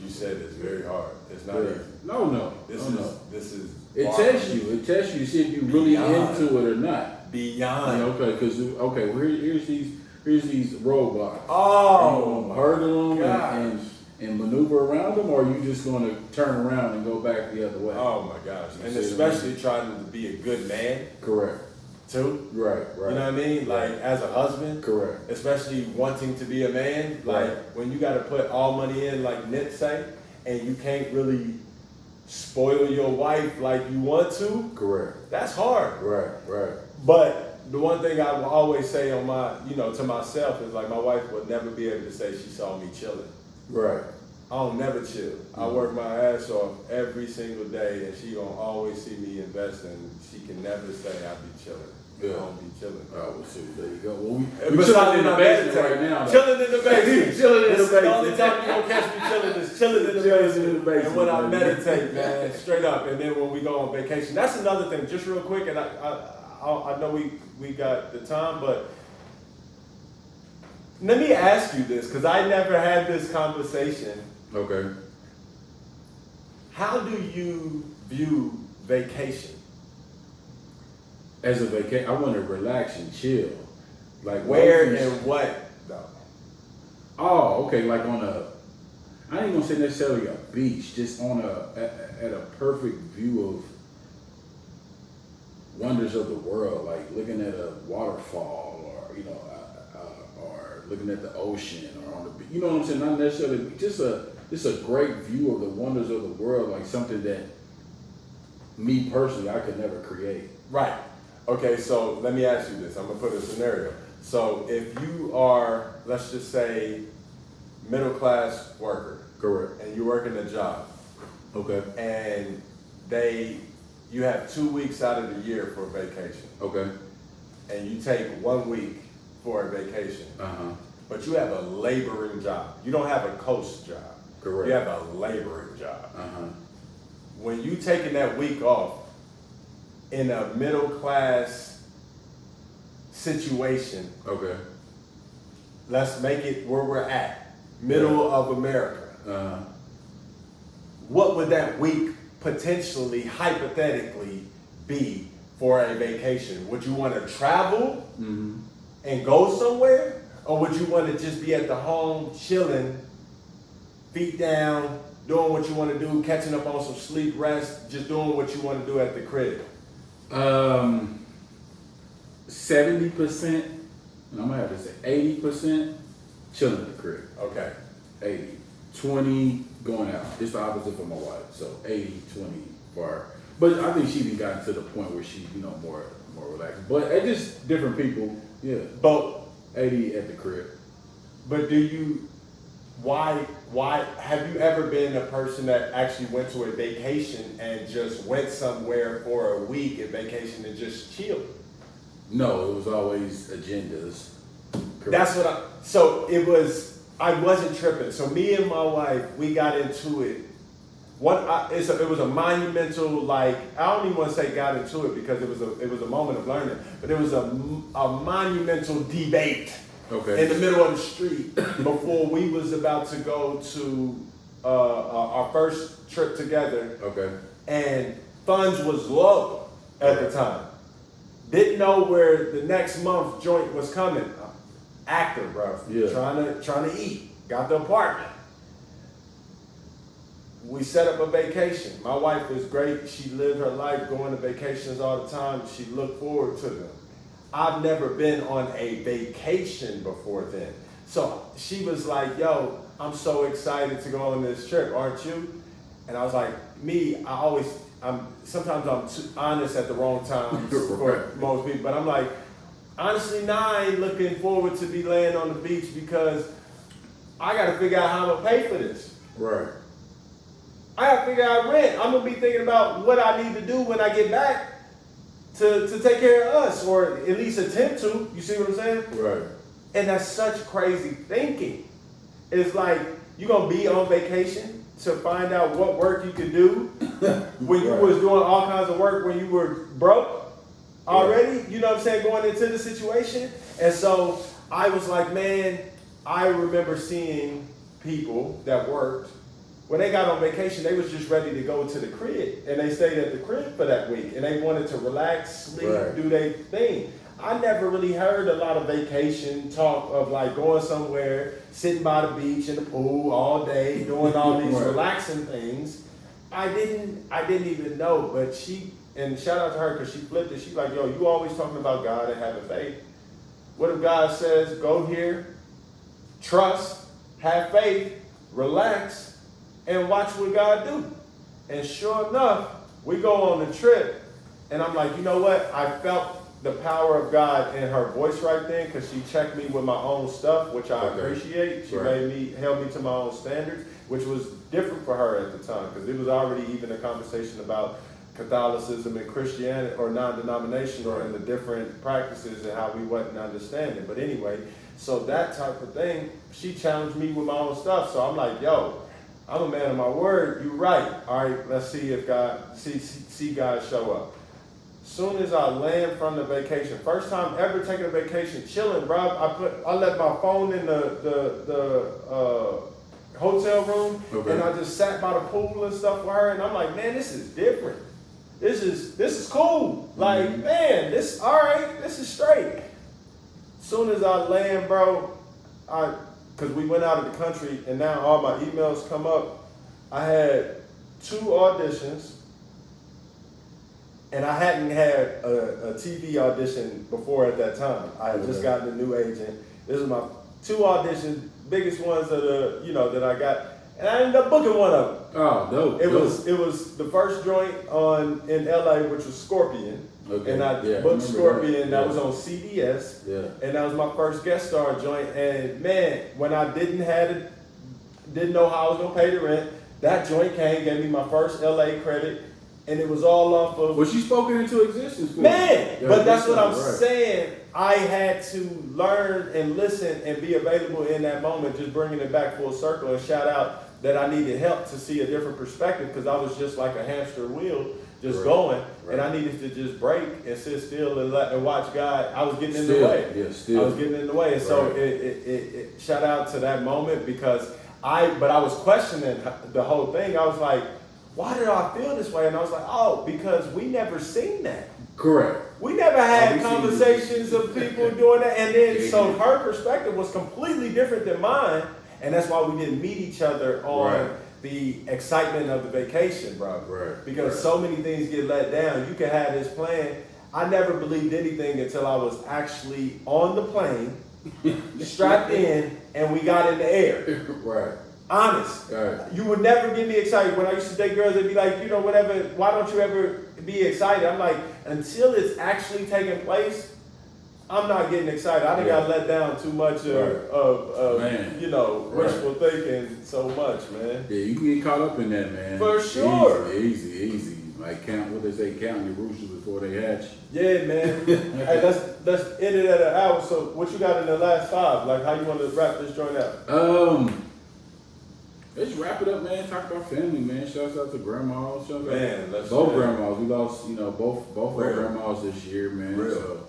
You said it's very hard. It's not easy. No. This is. It tests you. It tests you to see if you're really into it or not. Beyond. Well, here's these roadblocks. Oh, hurdle them and maneuver around them, or are you just going to turn around and go back the other way? Oh my gosh! And especially trying to be a good man. Correct. Too. Right. You know what I mean? Like as a husband. Correct. Especially wanting to be a man. Like when you got to put all money in, like Nip say, and you can't really spoil your wife like you want to. Correct. That's hard. Right. But the one thing I will always say on my, to myself is like my wife would never be able to say she saw me chilling. Right. I don't never chill. I work my ass off every single day, and she gonna always see me investing. She can never say I be chilling. Yeah. I don't be chilling. Oh, well, see, there you go. Well, But we're chilling in the basement right now. Chilling in the basement. Chilling in the basement. The only time you gonna catch me chilling is chilling in the basement. And when I meditate, man, straight up. And then when we go on vacation, that's another thing. Just real quick, and I know we got the time, but let me ask you this, because I never had this conversation. Okay. How do you view vacation? As a vacation, I want to relax and chill. Like where and what though? Oh, okay. Like on I ain't gonna say necessarily a beach, just on at a perfect view of wonders of the world, like looking at a waterfall, or or looking at the ocean, or on the beach. You know what I'm saying? Not necessarily just a great view of the wonders of the world, like something that me personally I could never create. Right. Okay, so let me ask you this. I'm gonna put a scenario. So if you are, let's just say, middle class worker. Correct. And you're working a job. Okay. And you have 2 weeks out of the year for vacation. Okay. And you take 1 week for a vacation. Uh-huh. But you have a laboring job. You don't have a coast job. Correct. You have a laboring job. Uh-huh. When you taking that week off in a middle class situation, okay, let's make it where we're at. middle of America. What would that week potentially, hypothetically, be for a vacation? Would you want to travel and go somewhere? Or would you want to just be at the home, chilling, feet down, doing what you want to do, catching up on some sleep, rest, just doing what you want to do at the crib? 70%, I'm gonna have to say 80% chilling at the crib. Okay. 80. 20 going out. It's the opposite for my wife. So 80, 20 for her. But I think she even gotten to the point where she, more relaxed. But it's just different people. Yeah. But 80 at the crib. But why have you ever been a person that actually went to a vacation and just went somewhere for a week at vacation and just chilled? No, it was always agendas. Correct. That's what I wasn't tripping. So me and my wife, we got into it. It was a monumental, I don't even want to say got into it because it was a moment of learning, but it was a monumental debate in the middle of the street before we was about to go to our first trip together. Okay. And funds was low at the time. Didn't know where the next month joint was coming. Actor, bro. Yeah. Trying to eat. Got the apartment. We set up a vacation. My wife is great. She lived her life going to vacations all the time. She looked forward to them. I've never been on a vacation before then. So she was like, yo, I'm so excited to go on this trip, aren't you? And I was like, sometimes I'm too honest at the wrong times for most people. But I'm like, honestly, I ain't looking forward to be laying on the beach because I got to figure out how I'm going to pay for this. Right. I have to figure out rent. I'm going to be thinking about what I need to do when I get back to take care of us, or at least attempt to. You see what I'm saying? Right. And that's such crazy thinking. It's like you're going to be on vacation to find out what work you can do when you was doing all kinds of work when you were broke already. You know what I'm saying? Going into the situation. And so I was like, man, I remember seeing people that worked. When they got on vacation, they was just ready to go to the crib, and they stayed at the crib for that week, and they wanted to relax, sleep, do their thing. I never really heard a lot of vacation talk of going somewhere, sitting by the beach in the pool all day, doing all these relaxing things. I didn't even know, but and shout out to her because she flipped it. She's like, yo, you always talking about God and having faith. What if God says, go here, trust, have faith, relax, and watch what God do? And sure enough, we go on the trip, and I'm like, you know what? I felt the power of God in her voice right then because she checked me with my own stuff, which I appreciate. She held me to my own standards, which was different for her at the time because it was already even a conversation about Catholicism and Christianity or non-denominational and the different practices and how we wasn't understanding. But anyway, so that type of thing, she challenged me with my own stuff. So I'm like, yo, I'm a man of my word. You're right. All right, let's see if see God show up. Soon as I land from the vacation, first time ever taking a vacation, chilling, bro. I left my phone in the hotel room, and I just sat by the pool and stuff with her, and I'm like, man, this is different. This is cool. Like, man, this is straight. Soon as I land, bro, because we went out of the country, and now all my emails come up. I had 2 auditions, and I hadn't had a TV audition before at that time. I had just gotten a new agent. This is my 2 auditions, biggest ones that I got, and I ended up booking one of them. Oh, dope. It was the first joint in LA, which was Scorpion. Okay. And I booked Scorpion. That was on CBS. Yeah. And that was my first guest star joint. And man, when I didn't know how I was gonna pay the rent, that joint gave me my first LA credit, and it was all off of. Well, she spoke it into existence. Man, but that's what I'm saying. I had to learn and listen and be available in that moment, just bringing it back full circle. And shout out that I needed help to see a different perspective because I was just like a hamster wheel, just going, and I needed to just break and sit still and watch God. I was getting in the way. Yeah, I was getting in the way, and so it shout out to that moment because I was questioning the whole thing. I was like, why did I feel this way? And I was like, oh, because we never seen that. Correct. We never had conversations of people doing that. And then, so her perspective was completely different than mine. And that's why we didn't meet each other on the excitement of the vacation, bro. Right. Because so many things get let down. You can have this plan. I never believed anything until I was actually on the plane, strapped in, and we got in the air. Right. Honest. Right. You would never get me excited. When I used to date girls, they'd be like, you know, whatever, why don't you ever be excited? I'm like, until it's actually taking place, I'm not getting excited. I think I let down too much of you know, wishful thinking so much, man. Yeah, you can get caught up in that, man. For sure. Easy. Like counting your roosters before they hatch. Yeah, man. Hey, let's end it at an hour. So what you got in the last 5? Like how you want to wrap this joint out? Let's wrap it up, man. Talk about family, man. Shouts out to grandmas. Both grandmas. We lost, you know, both our grandmas this year, man. Real. So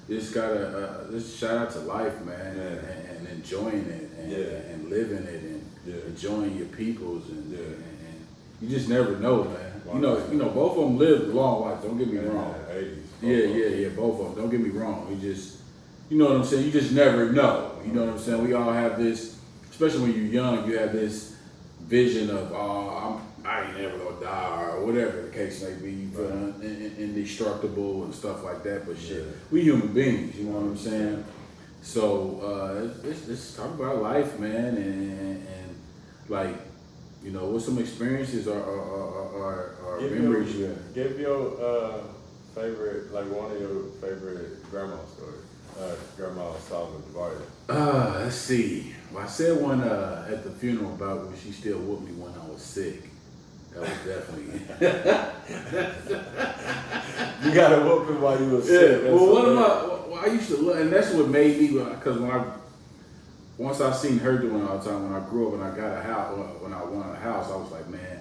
just gotta just shout out to life, man, and enjoying it and living it and enjoying your peoples and you just never know, man. You know, both of them lived long lives. Don't get me wrong. 80s. Yeah, both of them. Don't get me wrong. You just, you know what I'm saying. You just never know. You know what I'm saying. We all have this, especially when you're young. You have this vision of, I ain't never gonna die or whatever the case may be. You feel indestructible and stuff like that. But shit, we human beings. You know what I'm saying. So let's talk about life, man, and like, you know, what some experiences or memories you have. Give your favorite, like one of your favorite grandma stories. Grandma Solomon Vardy. Let's see. Well, I said one at the funeral about when she still whooped me when I was sick. That was definitely. You got a whooping while you were sick. Yeah. Well, I used to love, and that's what made me, because once I seen her doing it all the time, when I grew up and I got a house, when I wanted a house, I was like, man,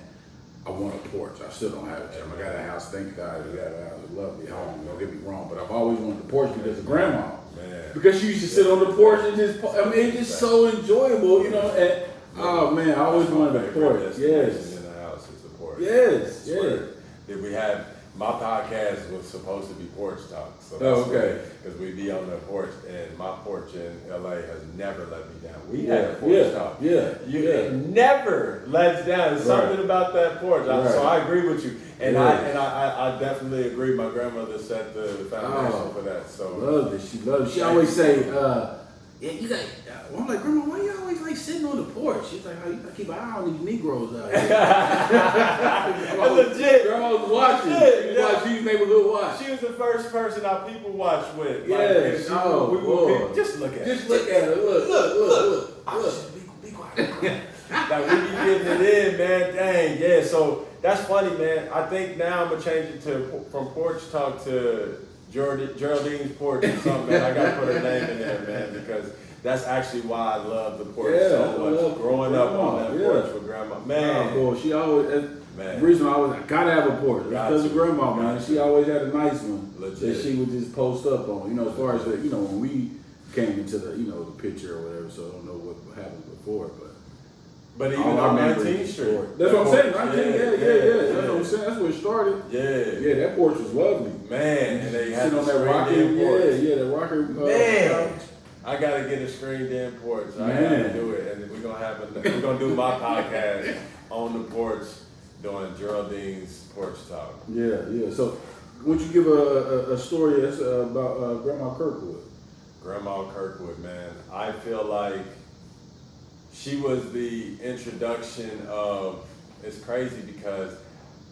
I want a porch. I still don't have it, Jim. I got a house, thank God. I got a house, a lovely home. Don't get me wrong, but I've always wanted a porch because of grandma. Man. Because she used to sit on the porch and just, it's just so enjoyable, you know. And oh man, I always wanted a porch. Yes. In the house is the porch. Yes. Did we have? My podcast was supposed to be porch talk, so because we be on the porch, and my porch in LA has never let me down. We had a porch talk. It never lets down. There's something about that porch. So I agree with you, and I definitely agree. My grandmother set the foundation for that. So loved it. She loved it. She always say, you got. I'm like, Grandma, why you always like sitting on the porch? She's like, oh, you gotta keep an eye on these Negroes out here. Legit. Grandma was watching. She was neighborhood watch. She was the first person I people watch with. Yes. Just look at her. Just look at her. Look. Be quiet. Like we be getting it in, man. Dang, yeah. So that's funny, man. I think now I'm gonna change it from porch talk to Geraldine's porch or something. Man. I gotta put her name in there, man, because that's actually why I love the porch so much. Growing up on that porch with grandma, man. Boy, she always. The reason I gotta have a porch because of grandma, man. She always had a nice one that she would just post up on. You know, as far as the, you know, when we came into the, you know, the picture or whatever. So I don't know what happened before, but even on 19th Street. That's what I'm saying. 19th, yeah. That's what I'm saying. That's where it started. Yeah, that porch was lovely, man. And they had on that rocker porch. Yeah, that rocker. Man. I gotta get a screened in porch. I gotta do it, and we're gonna do my podcast on the porch, doing Geraldine's porch talk. Yeah. So, would you give a story about Grandma Kirkwood? Grandma Kirkwood, man. I feel like she was the introduction of. It's crazy because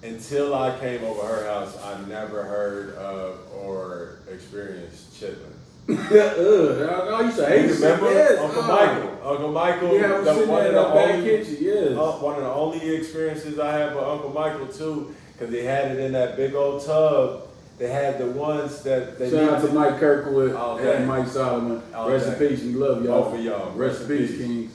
until I came over her house, I never heard of or experienced chitlins. I used to hate it. Remember Uncle Michael? Yeah, was sitting in the back kitchen. Yes. One of the only experiences I had with Uncle Michael too, because they had it in that big old tub. They had the ones that they. Shout out to Mike Kirkwood and Mike Solomon. Rest in peace. We love y'all. Both of y'all. Rest in peace, Kings.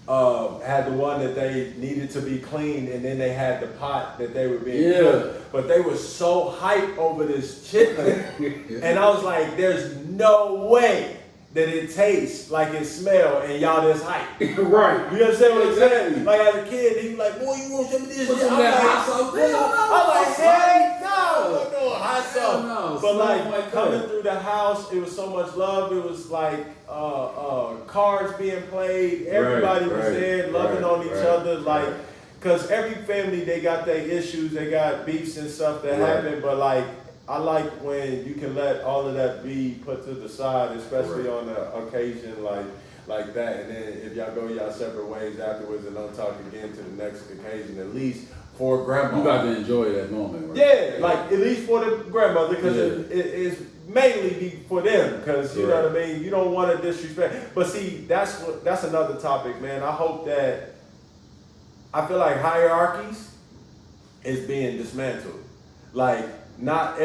had the one that they needed to be cleaned, and then they had the pot that they were being cooked. But they were so hyped over this chitlin, and I was like, "There's no way that it tastes like it smells, and y'all this hype." Right. You understand what I'm saying? Like as a kid, he was like, "Boy, you want some of this?" Put some of that hot sauce. I'm like, "Heck no, no hot sauce." No, but like coming through the house, it was so much love. It was like cards being played. Everybody was there, loving on each other. Like, cause every family they got their issues, they got beefs and stuff that happen. But like, I like when you can let all of that be put to the side, especially on an occasion like that. And then if y'all go y'all separate ways afterwards and don't talk again to the next occasion, at least for grandma. You got to enjoy that moment, right? Yeah, like at least for the grandmother, because it's mainly be for them, because you know what I mean. You don't want to disrespect. But see, that's another topic, man. I hope that I feel like hierarchies is being dismantled. Like, not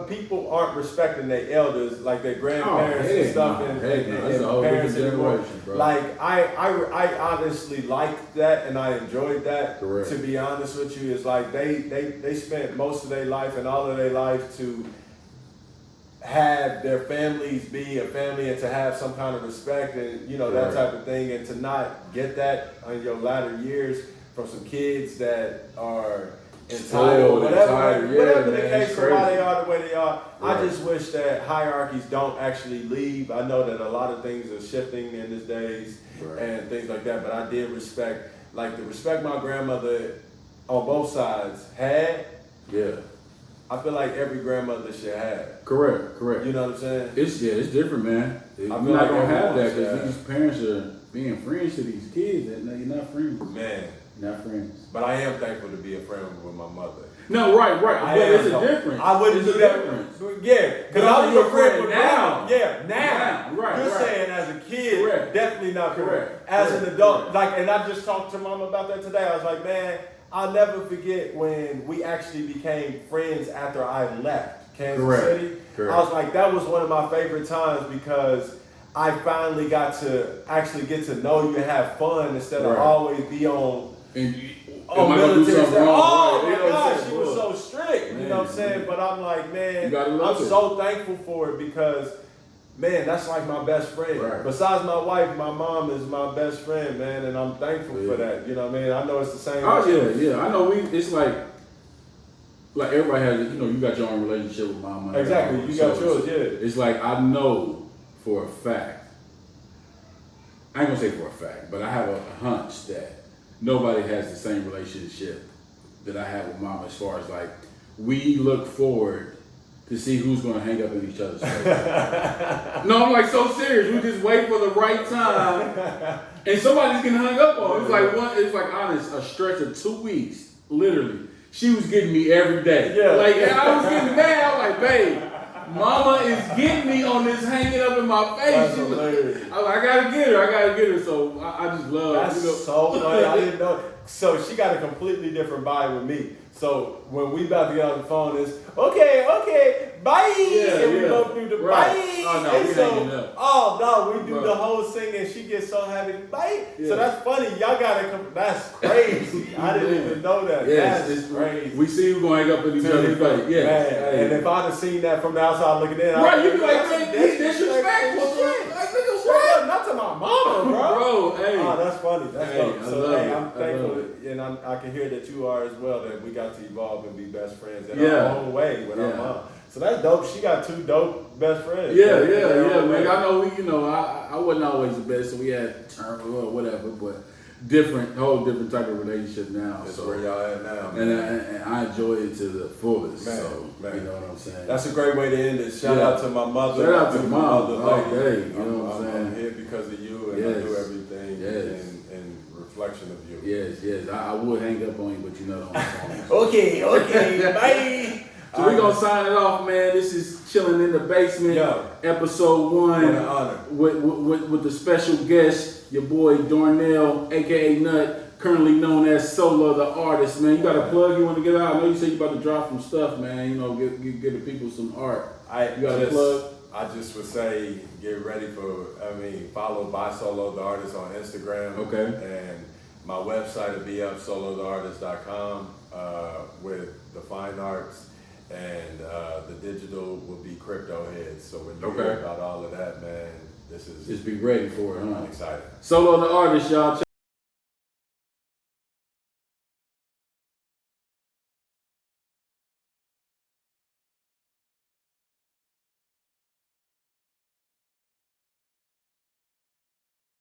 people aren't respecting their elders, like their grandparents and stuff, and parents anymore. Like I honestly liked that, and I enjoyed that. Correct. To be honest with you, is like they spent most of their life and all of their life to have their families be a family and to have some kind of respect and that type of thing, and to not get that in your latter years from some kids that are entitled, whatever the case for why they are the way they are. Right. I just wish that hierarchies don't actually leave. I know that a lot of things are shifting in these days and things like that, but I did respect, like the respect my grandmother on both sides had. Yeah. I feel like every grandmother should have. Correct. You know what I'm saying? It's different, man. You're not gonna have that because these parents are being friends to these kids, and you're not friends. Man. Not friends. But I am thankful to be a friend with my mother. No, right. But it's a difference. I wouldn't do that. Yeah, because I was a friend with now. Yeah, now. Right. You're saying as a kid, definitely not correct. As an adult, like, and I just talked to mom about that today. I was like, man, I'll never forget when we actually became friends after I left Kansas City. Correct. I was like, that was one of my favorite times because I finally got to actually get to know you and have fun instead of always be on. Military stuff. Oh my gosh, she was so strict. You know what I'm saying? But I'm like, man, I'm so thankful for it because, man, that's like my best friend. Right. Besides my wife, my mom is my best friend, man, and I'm thankful for that. You know what I mean? I know it's the same. Oh yeah. I know it's like everybody has, you got your own relationship with mama. Exactly, you got yours, It's like I know for a fact. I ain't gonna say for a fact, but I have a hunch that nobody has the same relationship that I have with mama as far as like we look forward to see who's gonna hang up in each other's face. No, I'm like so serious. We just wait for the right time and somebody's getting hung up on. It's like honest, a stretch of 2 weeks, literally. She was getting me every day. Yeah. Like I was getting mad. I was like, babe, mama is getting me on this hanging up in my face. That's hilarious. I was like, I gotta get her. So I just love. That's so funny. I didn't know. So she got a completely different vibe with me. So when we about to get on the phone, it's okay, bye. And we go through the bye. Oh no, we hanging up. Oh no, we do the whole thing, and she gets so happy. Bye. Yeah. So that's funny. Y'all gotta come. That's crazy. I didn't even know that. Yes, that's crazy. We see who gonna hang up in each other's face. Yeah. Hey. And if I'd have seen that from the outside looking in, you'd be like, man, this disrespectful. Not to my mama, bro. Hey. Oh, that's funny. That's dope. So, I'm thankful, and I can hear that you are as well, that we got to evolve and be best friends in our own way with our mom. So that's dope. She got 2 dope best friends. Yeah, man. I know I wasn't always the best, so we had terms or whatever, but whole different type of relationship now. That's where y'all at now, man. And I enjoy it to the fullest. Man. You know what I'm saying? That's a great way to end it. Shout out to my mother. Shout out to my mother. Lady. You know what I'm saying? I'm here because of you, and I do everything in reflection of you. Yes. I would hang up on you, but you're not on the phone. Okay, bye. So we're going to sign it off, man. This is Chilling in the Basement, episode 1 with the special guest, your boy Darnell, a.k.a. Nut, currently known as Solo, the artist, man. You got a plug you want to get out? I know you said you about to drop some stuff, man. Give the people some art. You got a plug? I just would say get ready for, follow By Solo the Artist on Instagram. Okay. And my website will be up, solotheartist.com, with the fine arts, and the digital will be Crypto Heads. So when you hear about all of that, man, this is, Just be ready for it, huh? I'm excited. Solo the Artist, y'all.